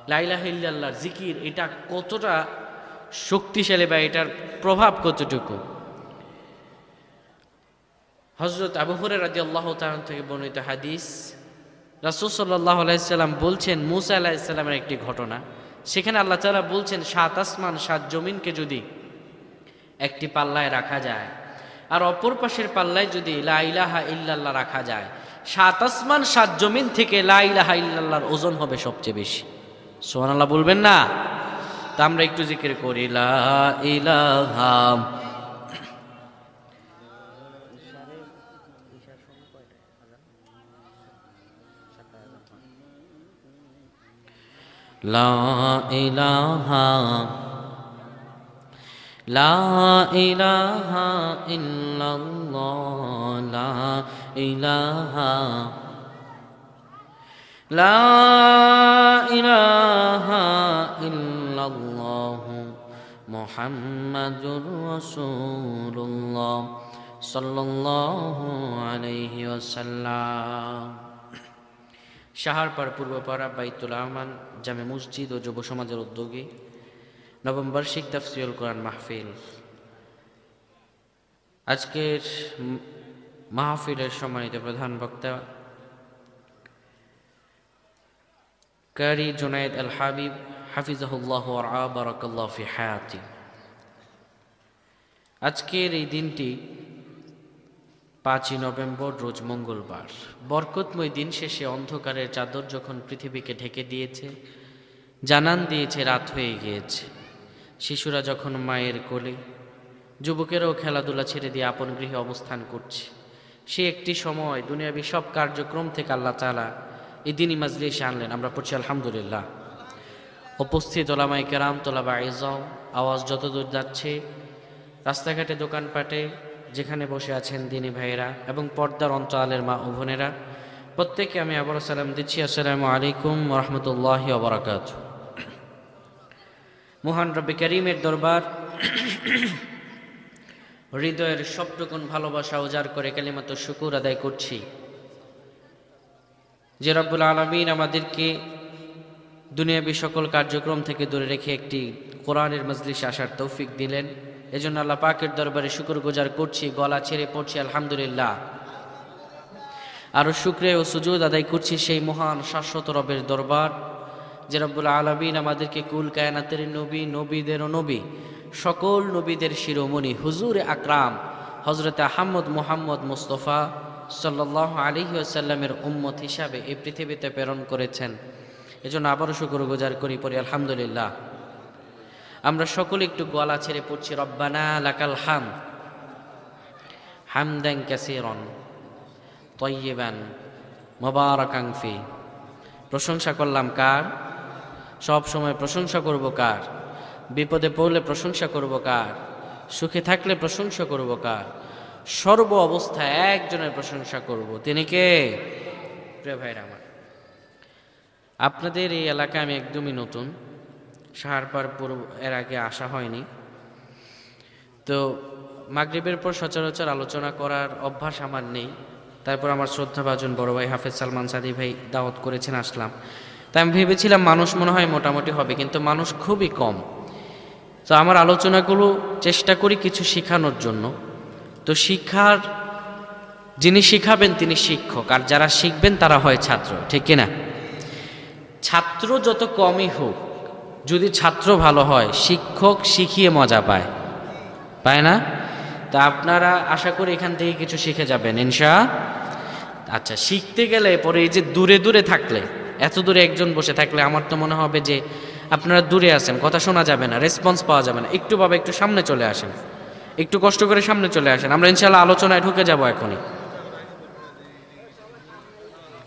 লা ইলাহা ইল্লাল্লাহর জিকির, এটা কতটা শক্তিশালী বা এটার প্রভাব কতটুকু। হযরত আবু হুরায়রা রাদিয়াল্লাহু তাআলা থেকে বর্ণিত হাদিস, রাসূল সাল্লাল্লাহু আলাইহি সাল্লাম বলছেন মূসা আলাইহিস সালামের একটি ঘটনা। সেখানে আল্লাহ তাআলা বলছেন 7 আসমান 7 জমিনকে যদি একটি পাল্লায় রাখা যায় আর অপর পাশের পাল্লায় যদি লা ইলাহা ইল্লাল্লাহ রাখা যায়, 7 আসমান 7 জমিন থেকে লা ইলাহা ইল্লাল্লাহর ওজন হবে সবচেয়ে বেশি। সুবহানাল্লাহ বলবেন না? তা আমরা একটু জিকির করি, লা ইলাহা লা ইলাহা লা ইলাহা ইল্লাল্লাহ, লা ইলাহা লা ইলাহা ইল্লাল্লাহ মুহাম্মাদুর রাসূলুল্লাহ সাল্লাল্লাহু আলাইহি ওয়াসাল্লাম। সাহারপাড় পূর্বপাড়া বাইতুল আমান জামে মসজিদ ও যুব সমাজের উদ্যোগে নবম বার্ষিক তাফসীরুল কোরআন মাহফিল। আজকের মাহফিলের সম্মানিত প্রধান বক্তা কারি জুনায়েদ আল হাবিব হাফিজাহুল্লাহ ওয়া রাআ বারাকাল্লাহু ফি হায়াতি। আজকের এই দিনটি 5ই নভেম্বর, রোজ মঙ্গলবার। বরকতময় দিন শেষে অন্ধকারের চাদর যখন পৃথিবীকে ঢেকে দিয়েছে, জানান দিয়েছে রাত হয়ে গিয়েছে। শিশুরা যখন মায়ের কোলে, যুবকেরাও খেলাধুলা ছেড়ে দিয়ে আপন গৃহে অবস্থান করছে, সে একটি সময় দুনিয়াবী সব কার্যক্রম থেকে আল্লাহ তাআলা এই দিনই মাজলিসে আনলেন। আমরা পড়ছি আলহামদুলিল্লাহ। উপস্থিত ওলামায়ে কেরাম, তোলাবা ইলম, আওয়াজ যতদূর যাচ্ছে, রাস্তাঘাটে, দোকানপাটে, যেখানে বসে আছেন দিনী ভাইয়েরা এবং পর্দার অন্তরালের মা ও বোনেরা, প্রত্যেকে আমি আবারও সালাম দিচ্ছি। আসসালামু আলাইকুম ওয়া রাহমাতুল্লাহি ওয়া বারাকাতুহু। মহান রব্বে কারীমের দরবার হৃদয়ের সবটুকুন ভালোবাসা উজাড় করে কালিমাত শুকুর আদায় করছি যে রব্বুল আলামিন আমাদেরকে দুনিয়াবী সকল কার্যক্রম থেকে দূরে রেখে একটি কোরআনের মজলিসে আসার তৌফিক দিলেন। এজন্য আল্লাহ পাকের দরবারে শুকরগুজার করছি, গলা ছেড়ে পড়ছি আলহামদুলিল্লাহ। আরও শুকরিয়া ও সুজুদ আদায় করছি সেই মহান শাশ্বত রবের দরবার যে রব্বুল আলামিন আমাদেরকে কুল কায়নাতের নবী, নবীদেরও নবী, সকল নবীদের শিরোমণি হুজুরে আকরাম হযরত আহমদ মুহাম্মদ মুস্তাফা সাল্লাল্লাহু আলাইহি ওয়াসাল্লামের উম্মত হিসাবে এই পৃথিবীতে প্রেরণ করেছেন। এজন্য আবারও শুকরগুজার করি, পড়ি আলহামদুলিল্লাহ। আমরা সকলে একটু গলা ছেড়ে পড়ছি রব্বানা লাকাল হামদ হামদান কাসীরান তাইয়িবান মুবারাকান ফি। প্রশংসা করলাম কার? সব সময় প্রশংসা করব কার? বিপদে পড়লে প্রশংসা করব কার? সুখে থাকলে প্রশংসা করব কার? সর্ব অবস্থায় একজনের প্রশংসা করব, তিনি কে? প্রিয় ভাইরা আমার, আপনাদের এই এলাকায় আমি একদমই নতুন, সাহারপার এর আগে আসা হয়নি। তো মাগরিবের পর সচরাচর আলোচনা করার অভ্যাস আমার নেই। তারপর আমার শ্রদ্ধাভাজন বড় ভাই হাফেজ সালমান সাদি ভাই দাওয়াত করেছেন, আসলাম। তাই আমি ভেবেছিলাম মানুষ মনে হয় মোটামুটি হবে, কিন্তু মানুষ খুবই কম। তো আমার আলোচনাগুলো চেষ্টা করি কিছু শেখানোর জন্য। তো যিনি শিখাবেন তিনি শিক্ষক, আর যারা শিখবেন তারা হয় ছাত্র, ঠিক কিনা? ছাত্র যত কমই হোক, যদি ছাত্র ভালো হয়, শিক্ষক শিখিয়ে মজা পায় না? তা আপনারা আশা করি এখান থেকে কিছু শিখে যাবেন আচ্ছা, শিখতে গেলে পরে এই যে দূরে দূরে থাকলে, এত দূরে একজন বসে থাকলে আমার তো মনে হবে যে আপনারা দূরে আছেন, কথা শোনা যাবে না, রেসপন্স পাওয়া যাবে না। একটু বাবা একটু সামনে চলে আসেন, একটু কষ্ট করে সামনে চলে আসেন। আমরা ইনশাআল্লাহ আলোচনায় ঢুকে যাব এখনই।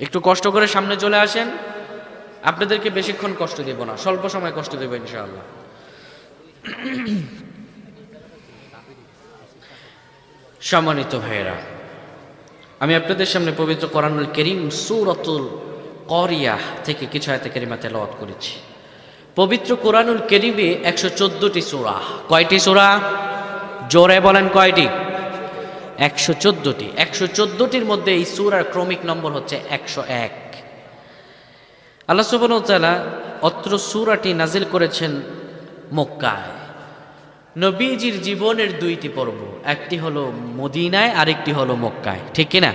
একটু কষ্ট করে সামনে চলে আসেন, আপনাদেরকে বেশিক্ষণ কষ্ট দেব না, স্বল্প সময় কষ্ট দেব ইনশাআল্লাহ। সম্মানিত ভাইয়েরা, আমি আপনাদের সামনে পবিত্র কোরআনুল কারীম সূরাতুল কারিয়াহ থেকে কিছু আয়াতে কারিমা তেলাওয়াত করেছি। পবিত্র কোরআনুল কারীমে 114টি সূরা। কয়টি সূরা? জোরে বলেন কয়টি? 114টি। 114টির মধ্যে এই সূরার ক্রমিক নম্বর হচ্ছে 101। আল্লাহ সুবহানাহু ওয়া তাআলা অত্র সূরাটি নাজিল করেছেন মক্কায়। নবীজির জীবনের দুইটি পর্ব, একটি হলো মদিনায়, আরেকটি হলো মক্কায়, ঠিক কিনা?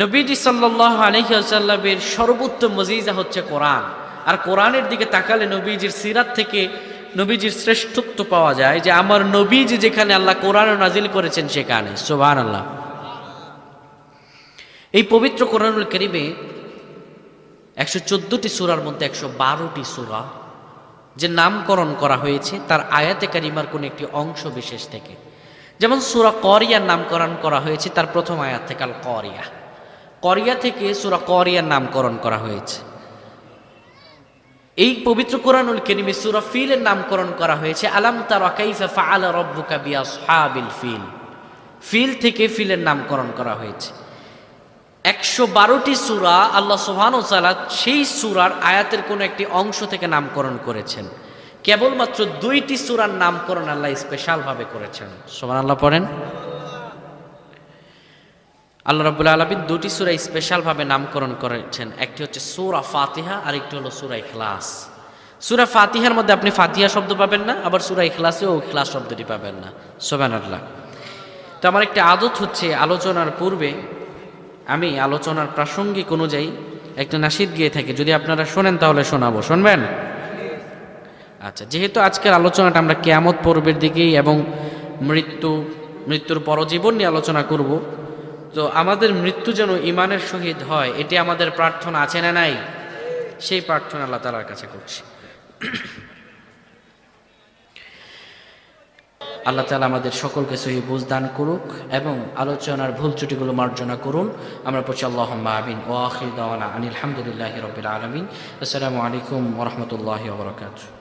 নবীজি সাল্লাল্লাহু আলাইহি ওয়াসাল্লামের সর্বোত্তম মুজিজা হচ্ছে কোরআন। আর কোরআনের দিকে তাকালে নবীজির সিরাত থেকে নবীজির শ্রেষ্ঠত্ব পাওয়া যায়, যে আমার নবীজি যেখানে আল্লাহ কোরআন নাজিল করেছেন সেখানে। সুবহানাল্লাহ। এই পবিত্র কোরআনুল কারীমে 114টি সূরার মধ্যে 112টি সূরা যে নামকরণ করা হয়েছে তার আয়াতে কারিমার কোন একটি অংশ বিশেষ থেকে। যেমন সূরা কারিয়ার নামকরণ করা হয়েছে তার প্রথম আয়াত থেকে, আল কারিয়া। কারিয়া থেকে সূরা কারিয়ার নামকরণ করা হয়েছে। এই পবিত্র কোরআনুল কারীমে সূরা ফিলের নামকরণ করা হয়েছে আলাম তারা কাইফা ফাআলা রাব্বুকা বিআসহাবিল ফিল। ফিল থেকে ফিলের নামকরণ করা হয়েছে। 112টি সূরা আল্লাহ সুবহানাহু ওয়া তাআলা সেই সূরার আয়াতের কোন একটি অংশ থেকে নামকরণ করেছেন। কেবলমাত্র 2টি সূরার নামকরণ আল্লাহ স্পেশাল ভাবে করেছেন। সুবহানাল্লাহ পড়েন। আল্লাহ রাব্বুল আলামিন 2টি সূরা স্পেশাল ভাবে নামকরণ করেছেন, একটি হচ্ছে সূরা ফাতিহা আর একটি হলো সূরা ইখলাস। সূরা ফাতিহার মধ্যে আপনি ফাতিহা শব্দ পাবেন না, আবার সূরা ইখলাসেও ইখলাস শব্দটি পাবেন না। সুবহানাল্লাহ। তো আমার একটা আদত হচ্ছে আলোচনার পূর্বে আমি আলোচনার প্রাসঙ্গিক অনুযায়ী একটা নাশিদ গিয়ে থাকি, যদি আপনারা শোনেন তাহলে শোনাবো। শুনবেন? আচ্ছা, যেহেতু আজকের আলোচনাটা আমরা কিয়ামত পর্বের দিকেই এবং মৃত্যুর পরজীবন নিয়ে আলোচনা করব। তো আমাদের মৃত্যু যেন ঈমানের সহিত হয়, এটি আমাদের প্রার্থনা আছে না নাই? সেই প্রার্থনা আল্লাহ তাআলার কাছে করছি। আল্লাহ তাআলা আমাদের সকলকে সহি বুঝ দান করুক এবং আলোচনার ভুল ত্রুটিগুলো মার্জনা করুন। আমরা পড়ছি আল্লাহুম্মা আমিন ওয়া আখিরু দাওয়ানা আনিল হামদুলিল্লাহি রাব্বিল আলামিন। আসসালামু আলাইকুম ওয়া রাহমাতুল্লাহি ওয়া বারাকাতুহু।